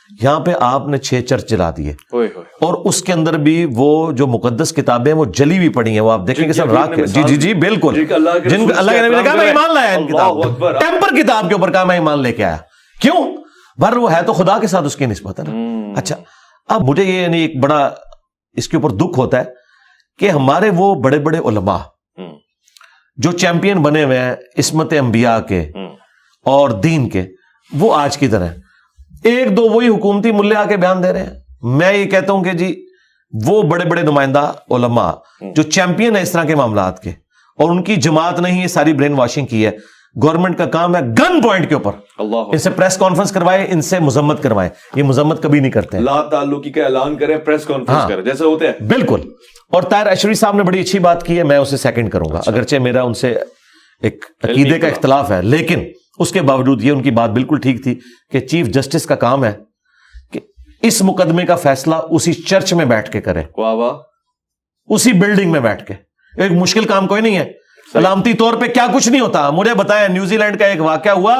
یہاں پہ آپ نے 6 چرچ جلا دیے, اور اس کے اندر بھی وہ جو مقدس کتابیں وہ جلی ہوئی پڑی ہیں, وہ آپ دیکھیں گے سر راک کے, جی جی جی بالکل, جن کو اللہ کے نبی نے کہا میں ایمان لایا ان کتاب, ٹیمپر کتاب کے اوپر کہا میں ایمان لے کے آیا. کیوں؟ بھر وہ ہے تو خدا کے ساتھ اس کی نسبت ہے نا. اچھا, اب مجھے یہ یعنی ایک بڑا اس کے اوپر دکھ ہوتا ہے کہ ہمارے وہ بڑے بڑے علماء جو چیمپئن بنے ہوئے ہیں عصمت انبیاء کے اور دین کے, وہ آج کی طرح 1-2 وہی حکومتی ملے آ کے بیان دے رہے ہیں. میں یہ کہتا ہوں کہ جی وہ بڑے بڑے نمائندہ علماء جو چیمپئن ہیں اس طرح کے معاملات کے, اور ان کی جماعت نے ہی یہ ساری برین واشنگ کی ہے. گورنمنٹ کا کام ہے گن پوائنٹ کے اوپر ان سے پریس کانفرنس کروائے, ان سے مذمت کروائے. یہ مذمت کبھی نہیں کرتے ہیں, لا تعلقی کا اعلان کریں, پریس کانفرنس کریں, جیسے ہوتے ہیں بالکل. اور طاہر اشری صاحب نے بڑی اچھی بات کی ہے, میں اسے سیکنڈ کروں گا, اگرچہ میرا ان سے ایک عقیدے کا اختلاف ہے, لیکن اس کے باوجود یہ ان کی بات بالکل ٹھیک تھی کہ چیف جسٹس کا کام ہے کہ اس مقدمے کا فیصلہ اسی چرچ میں بیٹھ کے کرے, اسی بلڈنگ میں بیٹھ کے. ایک مشکل کام کوئی نہیں ہے, علامتی طور پہ کیا کچھ نہیں ہوتا. مجھے بتائیں, نیوزی لینڈ کا ایک واقعہ ہوا,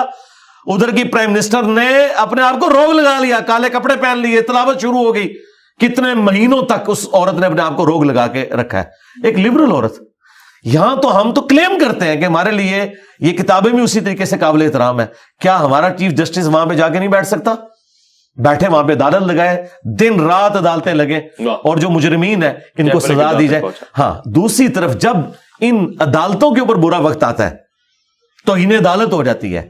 ادھر کی پرائم منسٹر نے اپنے آپ کو روگ لگا لیا, کالے کپڑے پہن لیے, تلاوت شروع ہو گئی, کتنے مہینوں تک اس عورت نے اپنے آپ کو روگ لگا کے رکھا ہے, ایک لبرل عورت. یہاں تو ہم تو کلیم کرتے ہیں کہ ہمارے لیے یہ کتابیں بھی اسی طریقے سے قابل احترام ہے. کیا ہمارا چیف جسٹس وہاں پہ جا کے نہیں بیٹھ سکتا؟ بیٹھے وہاں پہ, عدالت لگائے, دن رات عدالتیں لگے, اور جو مجرمین ہیں ان کو سزا دی جائے. ہاں, دوسری طرف جب ان عدالتوں کے اوپر برا وقت آتا ہے تو انہیں عدالت ہو جاتی ہے,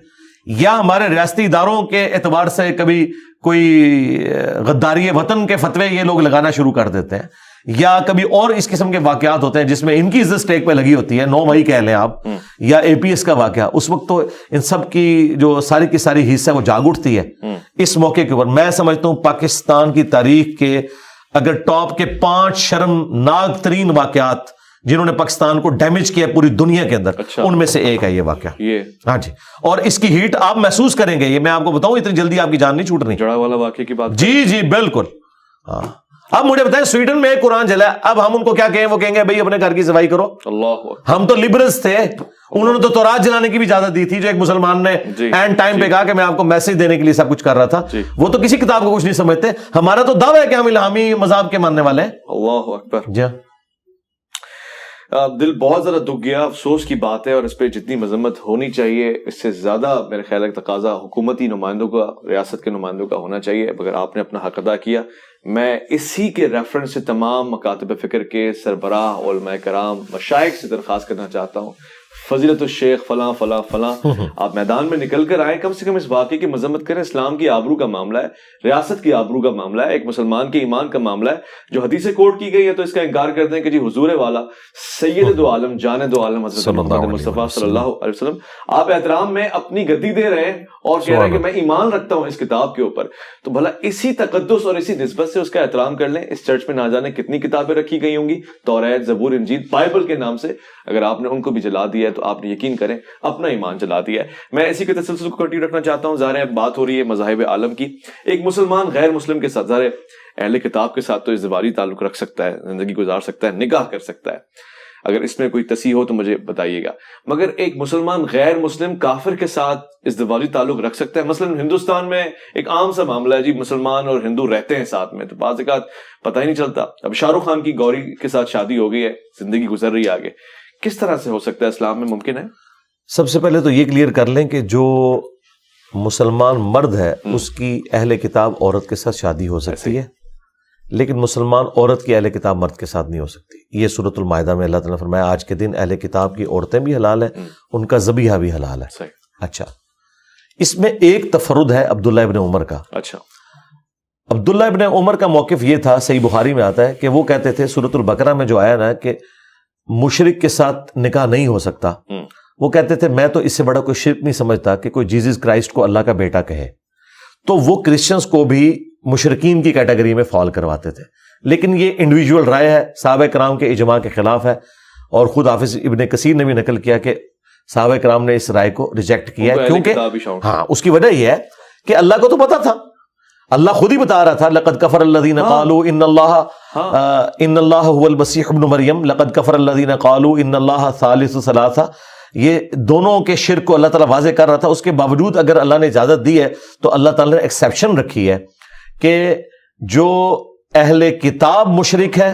یا ہمارے ریاستی اداروں کے اعتبار سے کبھی کوئی غداری وطن کے فتوے یہ لوگ لگانا شروع کر دیتے ہیں, یا کبھی اور اس قسم کے واقعات ہوتے ہیں جس میں ان کی عزت اسٹیک پہ لگی ہوتی ہے, 9 مئی کہہ لیں آپ, یا اے پی ایس کا واقعہ. اس وقت تو ان سب کی جو ساری کی ساری حصہ وہ جاگ اٹھتی ہے اس موقع کے اوپر. میں سمجھتا ہوں پاکستان کی تاریخ کے اگر ٹاپ کے 5 شرمناک ترین واقعات جنہوں نے پاکستان کو ڈیمیج کیا پوری دنیا کے اندر, ان میں سے ایک ہے یہ واقعہ. ہاں جی, اور اس کی ہیٹ آپ محسوس کریں گے, یہ میں آپ کو بتاؤں اتنی جلدی آپ کی جان نہیں چھوٹ رہی. جڑا والا واقعے کی بات, جی جی بالکل. ہاں, اب مجھے بتائیں سویڈن میں ایک قرآن چلا ہے, اب ہم ان کو کیا کہیں؟ وہ کہیں گے بھائی اپنے گھر کی صفائی کرو. اللہ, ہم تو لبرلز تھے, انہوں نے تو تورات جلانے کی بھی اجازت دی تھی, جو ایک مسلمان نے اینڈ ٹائم پہ کہا کہ میں آپ کو میسج دینے کے لیے سب کچھ کر رہا تھا. وہ تو کسی کتاب کو کچھ نہیں سمجھتے. ہمارا تو دعویٰ ہے کہ ہم الہامی مذہب کے ماننے والے ہیں. اللہ اکبر. جی, دل بہت زیادہ دکھ گیا, افسوس کی بات ہے, اور اس پہ جتنی مذمت ہونی چاہیے اس سے زیادہ میرے خیال ہے تقاضا حکومتی نمائندوں کا, ریاست کے نمائندوں کا ہونا چاہیے. اگر آپ نے اپنا حق ادا کیا, میں اسی کے ریفرنس سے تمام مکاتب فکر کے سربراہ علماء کرام مشائخ سے درخواست کرنا چاہتا ہوں, فضیلت الشیخ فلاں فلاں فلاں, آپ میدان میں نکل کر آئیں, کم سے کم اس واقعے کی مذمت کریں. اسلام کی آبرو کا معاملہ ہے, ریاست کی آبرو کا معاملہ ہے, ایک مسلمان کے ایمان کا معاملہ ہے. جو حدیثیں کوٹ کی گئی ہے تو اس کا انکار کرتے ہیں کہ جی حضور والا سید دو عالم جان دو عالم حضرت محمد مصطفیٰ صلی اللہ علیہ وسلم, آپ احترام میں اپنی گدی دے رہے ہیں اور کہہ رہے ہیں کہ میں ایمان رکھتا ہوں اس کتاب کے اوپر. تو بھلا اسی تقدس اور اسی نسبت سے اس کا احترام کر لیں. اس چرچ میں نہ جانے کتنی کتابیں رکھی گئی ہوں گی, توریت, زبور, انجیل, بائبل کے نام سے, اگر آپ نے ان کو بھی جلا دیا دیا ہے تو آپ نے یقین کریں اپنا ایمان جلا دیا ہے. میں اسی کے تسلسل کو کنٹینیو رکھنا چاہتا ہوں. ظاہر ہے بات ہو رہی ہے مذاہب عالم کی. ایک مسلمان غیر مسلم کے ساتھ، ظاہر اہل کتاب کے ساتھ تو ازدواجی تعلق رکھ سکتا ہے، زندگی گزار سکتا ہے، نکاح کر سکتا ہے. اگر اس میں کوئی تصحیح ہو تو مجھے بتائیے گا. مگر ایک مسلمان غیر مسلم کافر کے ساتھ ازدواجی تعلق رکھ سکتا ہے؟ مثلا ہندوستان میں ایک عام سا معاملہ ہے جی، مسلمان اور ہندو رہتے ہیں ساتھ میں تو بعض اوقات پتہ ہی نہیں چلتا. اب شاہ رخ خان کی گوری کے ساتھ شادی ہو گئی ہے، زندگی گزر رہی ہے آگے. کس طرح سے ہو سکتا ہے؟ اسلام میں ممکن ہے؟ سب سے پہلے تو یہ کلیئر کر لیں کہ جو مسلمان مرد ہے اس کی اہل کتاب عورت کے ساتھ شادی ہو سکتی ہے، لیکن مسلمان عورت کی اہل کتاب مرد کے ساتھ نہیں ہو سکتی. یہ سورۃ المائدہ میں اللہ تعالیٰ نے فرمایا آج کے دن اہل کتاب کی عورتیں بھی حلال ہیں، ان کا ذبیحہ بھی حلال ہے. اچھا، اس میں ایک تفرد ہے عبداللہ ابن عمر کا. اچھا، عبداللہ ابن عمر کا موقف یہ تھا، صحیح بخاری میں آتا ہے کہ وہ کہتے تھے سورۃ البقرہ میں جو آیا نا کہ مشرک کے ساتھ نکاح نہیں ہو سکتا، وہ کہتے تھے میں تو اس سے بڑا کوئی شرک نہیں سمجھتا کہ کوئی جیزس کرائسٹ کو اللہ کا بیٹا کہے. تو وہ کرسچنز کو بھی مشرکین کی کیٹیگری میں فال کرواتے تھے. لیکن یہ انڈیویجول رائے ہے، صحابہ کرام کے اجماع کے خلاف ہے، اور خود حافظ ابن کثیر نے بھی نقل کیا کہ صحابہ کرام نے اس رائے کو ریجیکٹ کیا ہے، کیونکہ ہاں اس کی وجہ یہ ہے کہ اللہ کو تو پتا تھا، اللہ خود ہی بتا رہا تھا لقد کفر الذین قالوا ان اللہ هو المسیح ابن مریم لقد کفر الذین قالوا ان اللہ ثالث ثلاثہ. یہ دونوں کے شرک کو اللہ تعالیٰ واضح کر رہا تھا. اس کے باوجود اگر اللہ نے اجازت دی ہے تو اللہ تعالیٰ نے ایکسیپشن رکھی ہے کہ جو اہل کتاب مشرک ہے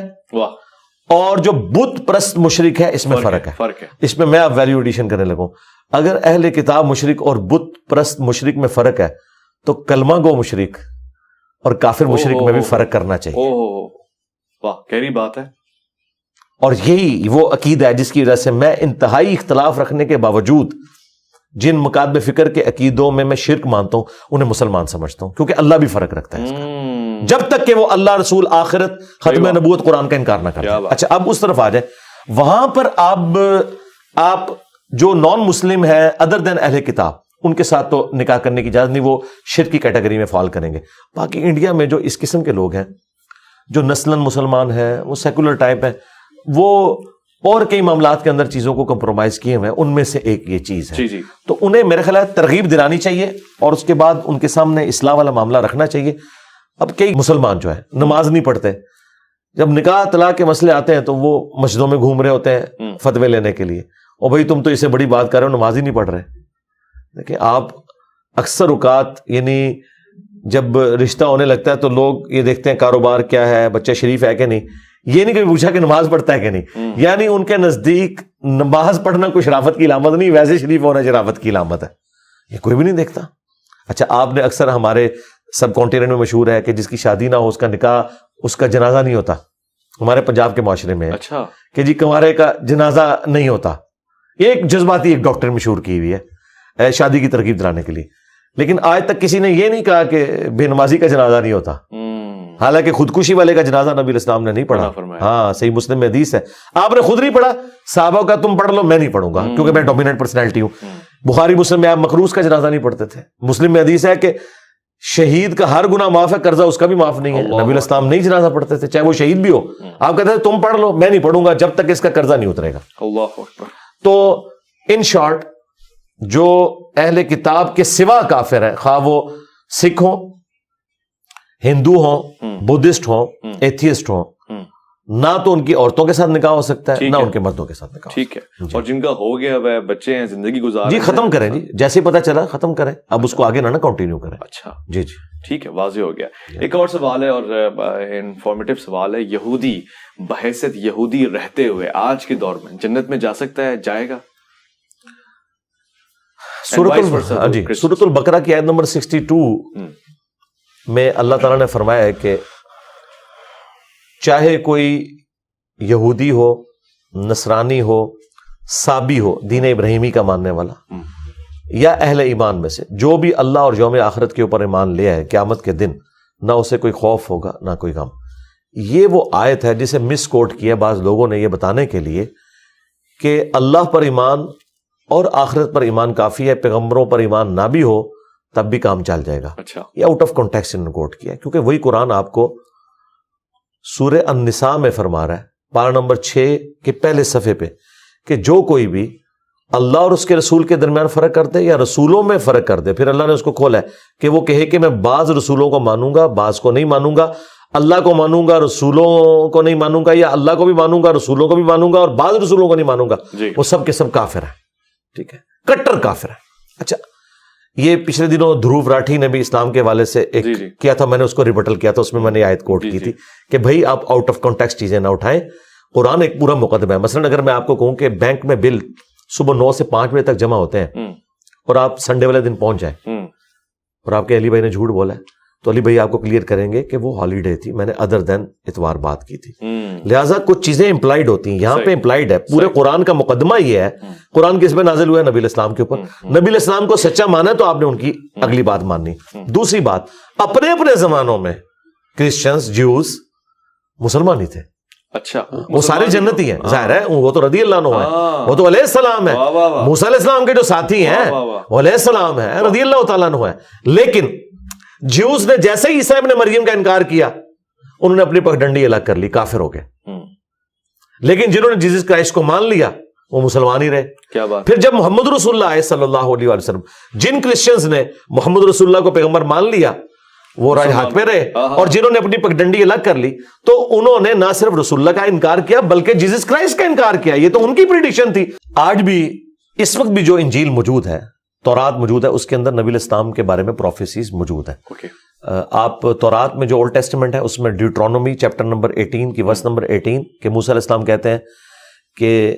اور جو بت پرست مشرک ہے اس میں فرق ہے. اس میں میں اب ویلیو ایڈیشن کرنے لگوں. اگر اہل کتاب مشرک اور بت پرست مشرک میں فرق ہے تو کلمہ گو مشرک اور کافر مشرک میں بھی فرق کرنا چاہیے. واہ، گہری بات ہے. اور یہی وہ عقیدہ ہے جس کی وجہ سے میں انتہائی اختلاف رکھنے کے باوجود جن مکاتب فکر کے عقیدوں میں شرک مانتا ہوں انہیں مسلمان سمجھتا ہوں، کیونکہ اللہ بھی فرق رکھتا ہے اس کا، جب تک کہ وہ اللہ، رسول، آخرت، ختم نبوت، قرآن کا انکار نہ کرے. اچھا، اب اس طرف آ جائیں. وہاں پر آپ جو نان مسلم ہے ادر دین اہل کتاب، ان کے ساتھ تو نکاح کرنے کی اجازت نہیں، وہ شرک کی کیٹیگری میں فال کریں گے. باقی انڈیا میں جو اس قسم کے لوگ ہیں جو نسلاً مسلمان ہیں، وہ سیکولر ٹائپ ہیں، وہ اور کئی معاملات کے اندر چیزوں کو کمپرومائز کیے ہوئے ہیں، ان میں سے ایک یہ چیز ہے. تو انہیں میرے خیال ہے ترغیب دلانی چاہیے اور اس کے بعد ان کے سامنے اصلاح والا معاملہ رکھنا چاہیے. اب کئی مسلمان جو ہے نماز نہیں پڑھتے، جب نکاح طلاق کے مسئلے آتے ہیں تو وہ مسجدوں میں گھوم رہے ہوتے ہیں فتوے لینے کے لیے، اور بھائی تم تو اس سے بڑی بات کر رہے ہو، نماز ہی نہیں پڑھ رہے. دیکھیں آپ اکثر اوقات یعنی جب رشتہ ہونے لگتا ہے تو لوگ یہ دیکھتے ہیں کاروبار کیا ہے، بچہ شریف ہے کہ نہیں، یہ نہیں کبھی پوچھا کہ نماز پڑھتا ہے کہ نہیں. یعنی ان کے نزدیک نماز پڑھنا کوئی شرافت کی علامت نہیں، ویسے شریف ہونا شرافت کی علامت ہے. یہ کوئی بھی نہیں دیکھتا. اچھا، آپ نے اکثر ہمارے سب کانٹیننٹ میں مشہور ہے کہ جس کی شادی نہ ہو اس کا نکاح، اس کا جنازہ نہیں ہوتا. ہمارے پنجاب کے معاشرے میں اچھا کہ جی کنوارے کا جنازہ نہیں ہوتا. ایک جذباتی ایک ڈاکٹر مشہور کی ہوئی ہے شادی کی ترغیب دلانے کے لیے، لیکن آج تک کسی نے یہ نہیں کہا کہ بے نمازی کا جنازہ نہیں ہوتا. حالانکہ خودکشی والے کا جنازہ نبی علیہ السلام نے نہیں پڑھا. ہاں، صحیح مسلم میں حدیث ہے، آپ نے خود نہیں پڑھا، صحابہ کا تم پڑھ لو، میں نہیں پڑھوں گا کیونکہ میں ڈومیننٹ پرسنالٹی ہوں. بخاری مسلم میں آپ مقروض کا جنازہ نہیں پڑھتے تھے. مسلم میں حدیث ہے کہ شہید کا ہر گناہ معاف ہے، قرضہ اس کا بھی معاف نہیں ہے. نبی علیہ السلام نہیں جنازہ پڑھتے تھے چاہے وہ شہید بھی ہو. آپ کہتے تھے تم پڑھ لو، میں نہیں پڑھوں گا جب تک اس کا قرضہ نہیں اترے گا. اللہ اکبر. تو ان شارٹ جو اہل کتاب کے سوا کافر ہیں، خواہ وہ سکھ ہوں، ہندو ہوں، بدھسٹ ہوں، ایتھیسٹ ہوں، نہ تو ان کی عورتوں کے ساتھ نکاح ہو سکتا ہے نہ ان کے مردوں کے ساتھ نکاح. ٹھیک ہے. اور جن کا ہو گیا وہ بچے ہیں، زندگی گزار جی ختم کریں، جی جیسے پتہ چلا ختم کریں، اب اس کو آگے نہ کنٹینیو کریں. اچھا جی ٹھیک ہے، واضح ہو گیا. ایک اور سوال ہے اور انفارمیٹیو سوال ہے. یہودی بحیثیت یہودی رہتے ہوئے آج کے دور میں جنت میں جا سکتا ہے، جائے گا؟ سورۃ البقرہ کی آیت نمبر 62 میں اللہ تعالیٰ نے فرمایا ہے کہ چاہے کوئی یہودی ہو، نصرانی ہو، سابی ہو، دین ابراہیمی کا ماننے والا، یا اہل ایمان میں سے جو بھی اللہ اور یوم آخرت کے اوپر ایمان لیا ہے، قیامت کے دن نہ اسے کوئی خوف ہوگا نہ کوئی غم. یہ وہ آیت ہے جسے مس کوٹ کیا بعض لوگوں نے یہ بتانے کے لیے کہ اللہ پر ایمان اور آخرت پر ایمان کافی ہے، پیغمبروں پر ایمان نہ بھی ہو تب بھی کام چل جائے گا. اچھا، یہ آؤٹ آف کانٹیکسٹ انہوں نے کوٹ کیا ہے، کیونکہ وہی قرآن آپ کو سورہ النساء میں فرما رہا ہے، پارہ نمبر 6 کے پہلے صفحے پہ، کہ جو کوئی بھی اللہ اور اس کے رسول کے درمیان فرق کر دے یا رسولوں میں فرق کر دے. پھر اللہ نے اس کو کھولا ہے کہ وہ کہے کہ میں بعض رسولوں کو مانوں گا, بعض کو نہیں مانوں گا, اللہ کو مانوں گا رسولوں کو نہیں مانوں گا, یا اللہ کو بھی مانوں گا رسولوں کو بھی مانوں گا اور بعض رسولوں کو نہیں مانوں گا, وہ سب کے سب کافر ہیں. ٹھیک ہے, کٹر کافر ہیں. اچھا, یہ پچھلے دنوں دھروو راٹھی نے بھی اسلام کے حوالے سے ایک کیا تھا, میں نے اس کو ریبٹل کیا تھا, اس میں نے آیت کوٹ کی تھی کہ بھائی آپ آؤٹ آف کانٹیکسٹ چیزیں نہ اٹھائیں, قرآن ایک پورا مقدمہ ہے. مثلا اگر میں آپ کو کہوں کہ بینک میں بل صبح 9 سے 5 بجے تک جمع ہوتے ہیں اور آپ سنڈے والے دن پہنچ جائیں اور آپ کے علی بھائی نے جھوٹ بولا ہے, تو علی بھائی آپ کو کلیئر کریں گے کہ وہ ہالیڈے تھی, میں نے ادر دین اتوار بات کی تھی. لہٰذا کچھ چیزیں امپلائڈ ہوتی ہیں, یہاں پہ امپلائڈ ہے. پورے قرآن کا مقدمہ یہ ہے, قرآن کس پہ نازل ہوا ہے؟ نبی علیہ السلام کے اوپر. نبی علیہ السلام کو سچا مانا تو آپ نے ان کی اگلی بات ماننی. دوسری بات, اپنے اپنے زمانوں میں کرسچنز جیوز مسلمان ہی تھے. اچھا, وہ سارے جنتی ہیں, ظاہر ہے, وہ تو رضی اللہ عنہ ہے, وہ تو علیہ السلام ہے. موسیٰ علیہ السلام کے جو ساتھی ہیں وہ علیہ السلام ہے, رضی اللہ تعالیٰ عنہ ہے. لیکن جیوز نے جیسے ہی عیسیٰ ابن مریم کا انکار کیا, انہوں نے اپنی پگڈنڈی الگ کر لی, کافر ہو گئے. لیکن جنہوں نے جیسس کرائسٹ کو مان لیا وہ مسلمان ہی رہے. کیا بات. پھر جب محمد رسول اللہ آئے صلی اللہ علیہ وسلم, جن کرسچنز نے محمد رسول اللہ کو پیغمبر مان لیا وہ راہ حق پہ رہے, اور جنہوں نے اپنی پگڈنڈی الگ کر لی تو انہوں نے نہ صرف رسول اللہ کا انکار کیا بلکہ جیسس کرائسٹ کا انکار کیا. یہ تو ان کی پریڈکشن تھی. آج بھی اس وقت بھی جو انجیل موجود ہے, تورات موجود ہے, اس کے اندر نبی الاسلام کے بارے میں پروفیسیز موجود ہیں. آپ تورات میں جو اولڈ ٹیسٹمنٹ ہے اس میں ڈیوٹرونومی چیپٹر نمبر 18 کی ورس نمبر 18 کہ موسیٰ علیہ السلام کہتے ہیں کہ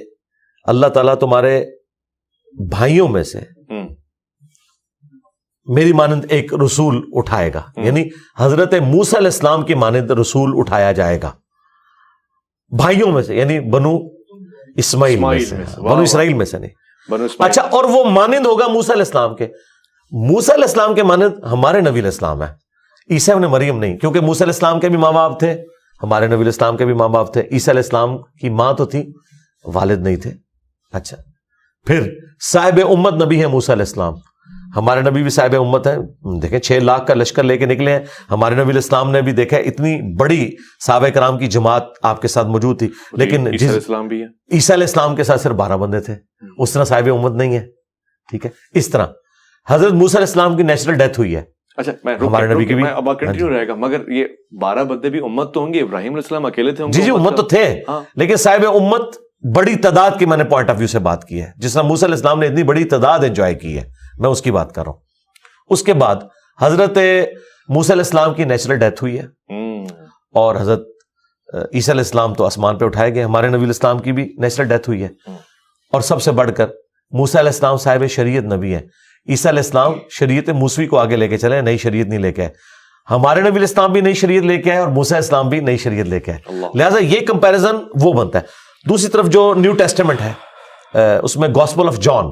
اللہ تعالیٰ تمہارے بھائیوں میں سے میری مانند ایک رسول اٹھائے گا, یعنی حضرت موسیٰ علیہ السلام کی مانند رسول اٹھایا جائے گا بھائیوں میں سے, یعنی بنو اسماعیل میں سے, بنو اسرائیل میں سے نہیں. اچھا, اور وہ مانند ہوگا موسیٰ علیہ السلام کے. موسیٰ علیہ السلام کے مانند ہمارے نبی علیہ السلام ہے, عیسیٰ ابن مریم نہیں, کیونکہ موسیٰ علیہ السلام کے بھی ماں باپ تھے, ہمارے نبی علیہ السلام کے بھی ماں باپ تھے. عیسیٰ علیہ السلام کی ماں تو تھی, والد نہیں تھے. اچھا, پھر صاحب امت نبی ہے موسیٰ علیہ السلام, ہمارے نبی بھی صاحب امت ہے. دیکھیں 6 لاکھ کا لشکر لے کے نکلے ہیں, ہمارے نبی علیہ السلام نے بھی دیکھا اتنی بڑی صحابہ کرام کی جماعت آپ کے ساتھ موجود تھی, لیکن عیسیٰ علیہ السلام بھی ہے, عیسیٰ علیہ السلام کے ساتھ صرف 12 بندے تھے, اس طرح صاحب امت نہیں ہے. ٹھیک ہے, اس طرح حضرت موسیٰ علیہ السلام کی نیچرل ڈیتھ ہوئی ہے. اچھا, ہمارے نبی کی بھی اب کنٹینیو رہے گا, مگر یہ 12 بندے بھی امت تو ہوں گے, ابراہیم علیہ السلام اکیلے تھے. جی امت تو تھے, لیکن صاحب امت بڑی تعداد کی میں نے پوائنٹ آف ویو سے بات کی ہے. جس طرح موسیٰ علیہ السلام نے اتنی بڑی تعداد انجوائے کی ہے, میں اس کی بات کر رہا ہوں. اس کے بعد حضرت موسیٰ علیہ السلام کی نیچرل ڈیتھ ہوئی ہے, اور حضرت عیسیٰ علیہ السلام تو آسمان پہ اٹھائے گئے, ہمارے نبی علیہ السلام کی بھی نیچرل ڈیتھ ہوئی ہے. اور سب سے بڑھ کر موسیٰ علیہ السلام صاحب شریعت نبی ہیں, عیسیٰ علیہ السلام شریعت موسوی کو آگے لے کے چلے, نئی شریعت نہیں لے کے آئے. ہمارے نبی علیہ السلام بھی نئی شریعت لے کے آئے اور موسیٰ علیہ السلام بھی نئی شریعت لے کے آئے. لہٰذا یہ کمپیریزن وہ بنتا ہے. دوسری طرف جو نیو ٹیسٹمنٹ ہے اس میں گاسپل آف جان,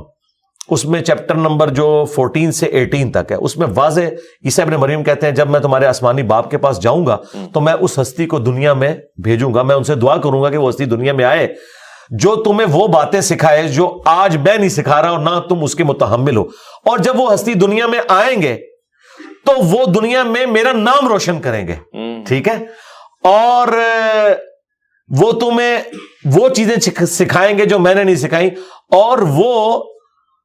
اس میں چیپٹر نمبر جو 14 سے 18 تک ہے, اس میں واضح عیسیٰ ابن مریم کہتے ہیں جب میں تمہارے آسمانی باپ کے پاس جاؤں گا تو میں اس ہستی کو دنیا میں بھیجوں گا, میں ان سے دعا کروں گا کہ وہ ہستی دنیا میں آئے جو تمہیں وہ باتیں سکھائے جو آج میں نہیں سکھا رہا اور نہ تم اس کے متحمل ہو. اور جب وہ ہستی دنیا میں آئیں گے تو وہ دنیا میں میرا نام روشن کریں گے. ٹھیک ہے, اور وہ تمہیں وہ چیزیں سکھائیں گے جو میں نے نہیں سکھائی, اور وہ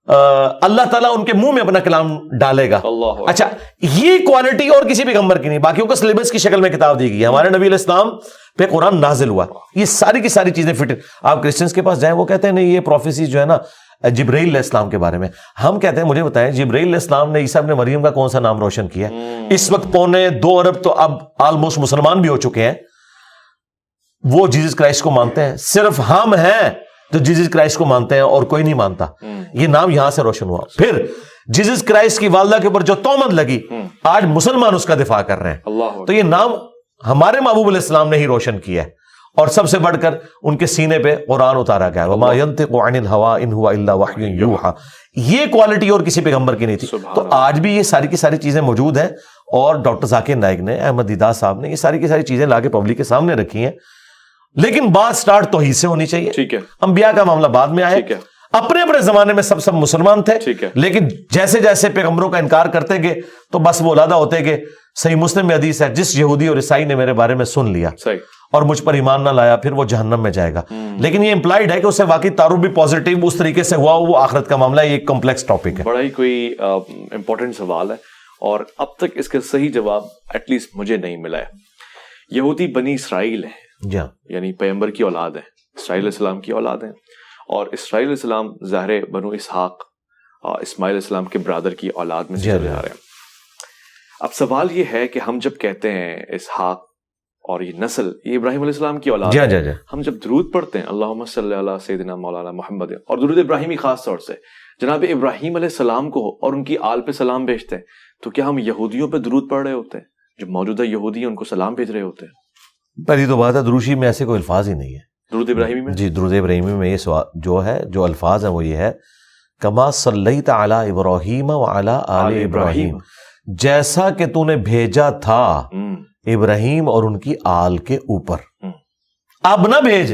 اللہ تعالیٰ ان کے منہ میں اپنا کلام ڈالے گا. اچھا, یہ کوالٹی اور کسی پیغمبر کی نہیں, باقیوں کو سلیبس کی شکل میں کتاب دی گئی ہے. ہمارے نبی علیہ السلام پہ قرآن نازل ہوا, یہ ساری کی ساری چیزیں فٹ. آپ کرسچنس کے پاس جائیں, وہ کہتے ہیں نہیں یہ پروفیسیز جو ہے نا جبرائیل علیہ السلام کے بارے میں. ہم کہتے ہیں مجھے بتائیں جبرائیل علیہ السلام نے عیسیٰ ابن مریم کا کون سا نام روشن کیا؟ اس وقت 2.25 ارب تو اب آلموسٹ مسلمان بھی ہو چکے ہیں, وہ جیسس کرائسٹ کو مانتے ہیں. صرف ہم ہیں جو جیسس کرائسٹ کو مانتے ہیں اور کوئی نہیں مانتا. یہ نام یہاں سے روشن ہوا. پھر جیسس کرائسٹ کی والدہ کے اوپر جو تہمت لگی, آج مسلمان اس کا دفاع کر رہے ہیں. تو یہ نام ہمارے محبوب علیہ السلام نے ہی روشن کیا ہے, اور سب سے بڑھ کر ان کے سینے پہ قرآن اتارا گیا, وما ينطق عن الهوى ان هو الا وحی یوحى. یہ کوالٹی اور کسی پیغمبر کی نہیں تھی. تو آج بھی یہ ساری کی ساری چیزیں موجود ہیں, اور ڈاکٹر ذاکر نائک نے, احمد دیدہ صاحب نے یہ ساری کی ساری چیزیں لا کے پبلک کے سامنے رکھی ہیں. لیکن بات سٹارٹ توحید سے ہونی چاہیے. ٹھیک ہے, انبیاء کا معاملہ بعد میں آئے. اپنے اپنے زمانے میں سب مسلمان تھے, ٹھیک ہے, لیکن جیسے جیسے پیغمبروں کا انکار کرتے گئے تو بس وہ علادہ ہوتے گئے. صحیح مسلم میں حدیث ہے, جس یہودی اور عیسائی نے میرے بارے میں سن لیا صحیح اور مجھ پر ایمان نہ لایا پھر وہ جہنم میں جائے گا. لیکن یہ امپلائڈ ہے کہ اسے واقعی تعارف بھی پازیٹیو اس طریقے سے ہوا, وہ آخرت کا معاملہ ہے. یہ ایک کمپلیکس ٹاپک ہے, بڑا ہی کوئی امپورٹنٹ سوال ہے, اور اب تک اس کا صحیح جواب ایٹ لیسٹ مجھے نہیں ملا ہے. یہودی بنی اسرائیل ہیں, جی ہاں, یعنی پیغمبر کی اولاد ہیں, اسرائیل علیہ السلام کی اولاد ہیں, اور اسرائیل علیہ السلام ظاہر بنو اسحاق اسماعیل علیہ السلام کے برادر کی اولاد میں سے چلے آ رہے ہیں. اب سوال یہ ہے کہ ہم جب کہتے ہیں اسحاق اور یہ نسل, یہ ابراہیم علیہ السلام کی اولاد ہے, ہم جب درود پڑھتے ہیں اللہم صلی علی سیدنا مولانا محمد, اور درود ابراہیمی خاص طور سے جناب ابراہیم علیہ السلام کو اور ان کی آل پہ سلام بھیجتے ہیں, تو کیا ہم یہودیوں پہ درود پڑھ رہے ہوتے ہیں جو موجودہ یہودی ہیں ان کو سلام بھیج رہے ہوتے ہیں؟ پہلی تو بات ہے دروشی میں ایسے کوئی الفاظ ہی نہیں ہے. درود ابراہیمی میں جی, درود ابراہیمی میں یہ جو ہے, جو الفاظ ہیں وہ یہ ہے کما صلیت علی ابراہیم وعلی آل ابراہیم, جیسا کہ تو نے بھیجا تھا ابراہیم اور ان کی آل کے اوپر. اب نہ بھیج,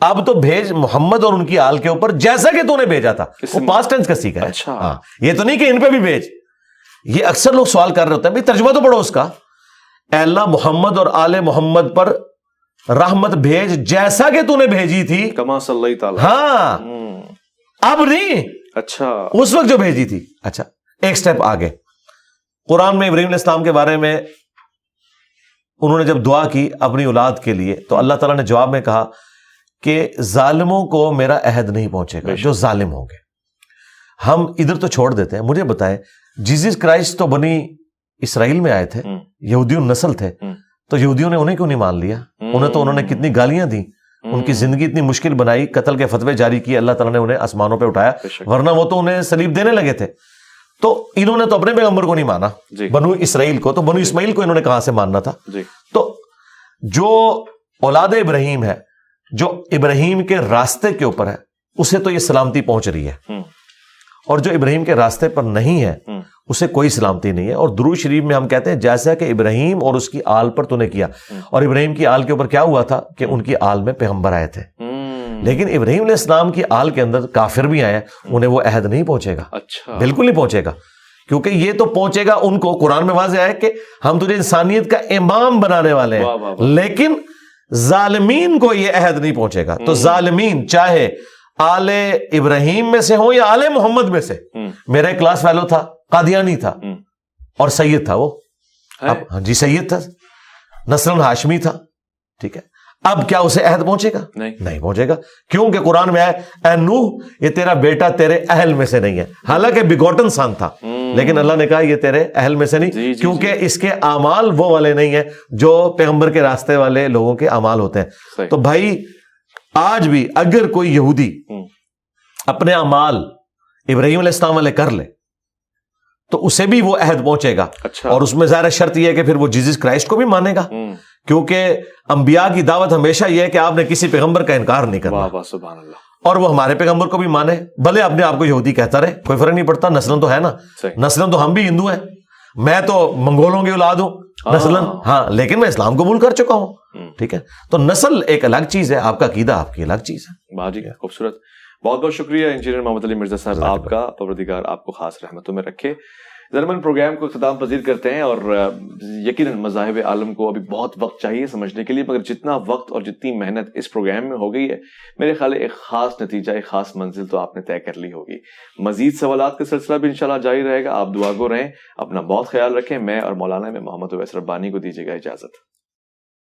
اب تو بھیج محمد اور ان کی آل کے اوپر جیسا کہ تو نے بھیجا تھا. وہ پاسٹ ٹینس کا سیکھا ہے. ہاں, یہ تو نہیں کہ ان پہ بھی بھیج. یہ اکثر لوگ سوال کر رہے ہوتے ہیں بھائی ترجمہ تو پڑھو اس کا, اے اللہ محمد اور آل محمد پر رحمت بھیج جیسا کہ تو نے بھیجی تھی کما صلیت علی. ہاں, اب نہیں, اچھا اس وقت جو بھیجی تھی. اچھا ایک سٹیپ آگے, قرآن میں ابراہیم علیہ السلام کے بارے میں انہوں نے جب دعا کی اپنی اولاد کے لیے تو اللہ تعالیٰ نے جواب میں کہا کہ ظالموں کو میرا عہد نہیں پہنچے گا, جو ظالم ہوں گے. ہم ادھر تو چھوڑ دیتے ہیں, مجھے بتائیں جیزس کرائسٹ تو بنی اسرائیل میں آئے تھے, یہودیوں نسل تھے, تو یہودیوں نے انہیں کیوں نہیں مان لیا؟ انہوں نے کتنی گالیاں دی, ان کی زندگی اتنی مشکل بنائی, قتل کے فتوے جاری کیے, اللہ تعالیٰ نے انہیں آسمانوں پہ اٹھایا, ورنہ وہ تو انہیں صلیب دینے لگے تھے. تو انہوں نے تو اپنے پیغمبر کو نہیں مانا, بنو اسرائیل کو, تو بنو اسماعیل کو انہوں نے کہاں سے ماننا تھا؟ تو جو اولاد ابراہیم ہے, جو ابراہیم کے راستے کے اوپر ہے, اسے تو یہ سلامتی پہنچ رہی ہے, اور جو ابراہیم کے راستے پر نہیں ہے اسے کوئی سلامتی نہیں ہے. اور درود شریف میں ہم کہتے ہیں جیسا کہ ابراہیم اور اس کی آل پر تو نے کیا, اور ابراہیم کی آل کے اوپر کیا ہوا تھا کہ ان کی آل میں پیغمبر آئے تھے, لیکن ابراہیم علیہ السلام کی آل کے اندر کافر بھی آئے, انہیں وہ عہد نہیں پہنچے گا. اچھا, بالکل نہیں پہنچے گا, کیونکہ یہ تو پہنچے گا ان کو. قرآن میں واضح ہے کہ ہم تجھے انسانیت کا امام بنانے والے ہیں, لیکن ظالمین کو یہ عہد نہیں پہنچے گا. تو ظالمین چاہے آل ابراہیم میں سے ہوں یا آل محمد میں سے. میرا ایک کلاس فیلو تھا, قادیانی تھا اور سید تھا وہ, ہاں جی سید تھا, نسل ہاشمی تھا, ٹھیک ہے. اب کیا اسے عہد پہنچے گا؟ نہیں پہنچے گا, کیونکہ قرآن میں آئے اے نوح یہ تیرا بیٹا تیرے اہل میں سے نہیں ہے, حالانکہ بگوٹن سان تھا, لیکن اللہ نے کہا یہ تیرے اہل میں سے نہیں, کیونکہ اس کے اعمال وہ والے نہیں ہیں جو پیغمبر کے راستے والے لوگوں کے اعمال ہوتے ہیں. تو بھائی آج بھی اگر کوئی یہودی اپنے اعمال ابراہیم علیہ السلام والے کر لے تو اسے بھی وہ عہد پہنچے گا. اور اس میں ظاہر شرط یہ ہے کہ پھر وہ جیزس کرائسٹ کو بھی مانے گا, کیونکہ انبیاء کی دعوت ہمیشہ یہ ہے کہ آپ نے کسی پیغمبر کا انکار نہیں کرنا. سبحان اللہ. اور وہ ہمارے پیغمبر کو بھی مانے, بھلے اپنے آپ کو یہودی کہتا رہے, کوئی فرق نہیں پڑتا, نسلن تو ہے نا, نسلن تو ہم بھی ہندو ہیں, میں تو منگولوں کی اولاد ہوں نسلن, ہاں, لیکن میں اسلام قبول کر چکا ہوں, ٹھیک ہے. تو نسل ایک الگ چیز ہے, آپ کا عقیدہ آپ کی الگ چیز ہے. واہ جی خوبصورت, بہت بہت شکریہ انجینئر محمد علی مرزا صاحب, آپ کا پروردگار آپ کو خاص رحمتوں میں رکھے. ضرمن پروگرام کو اختتام پذیر کرتے ہیں, اور یقیناً مذاہب عالم کو ابھی بہت وقت چاہیے سمجھنے کے لیے, مگر جتنا وقت اور جتنی محنت اس پروگرام میں ہو گئی ہے, میرے خیال ہے ایک خاص نتیجہ, ایک خاص منزل تو آپ نے طے کر لی ہوگی. مزید سوالات کا سلسلہ بھی انشاءاللہ جاری رہے گا. آپ دعا گو رہیں, اپنا بہت خیال رکھیں. میں اور مولانا میں محمد اویس ربانی کو دیجیے گا اجازت.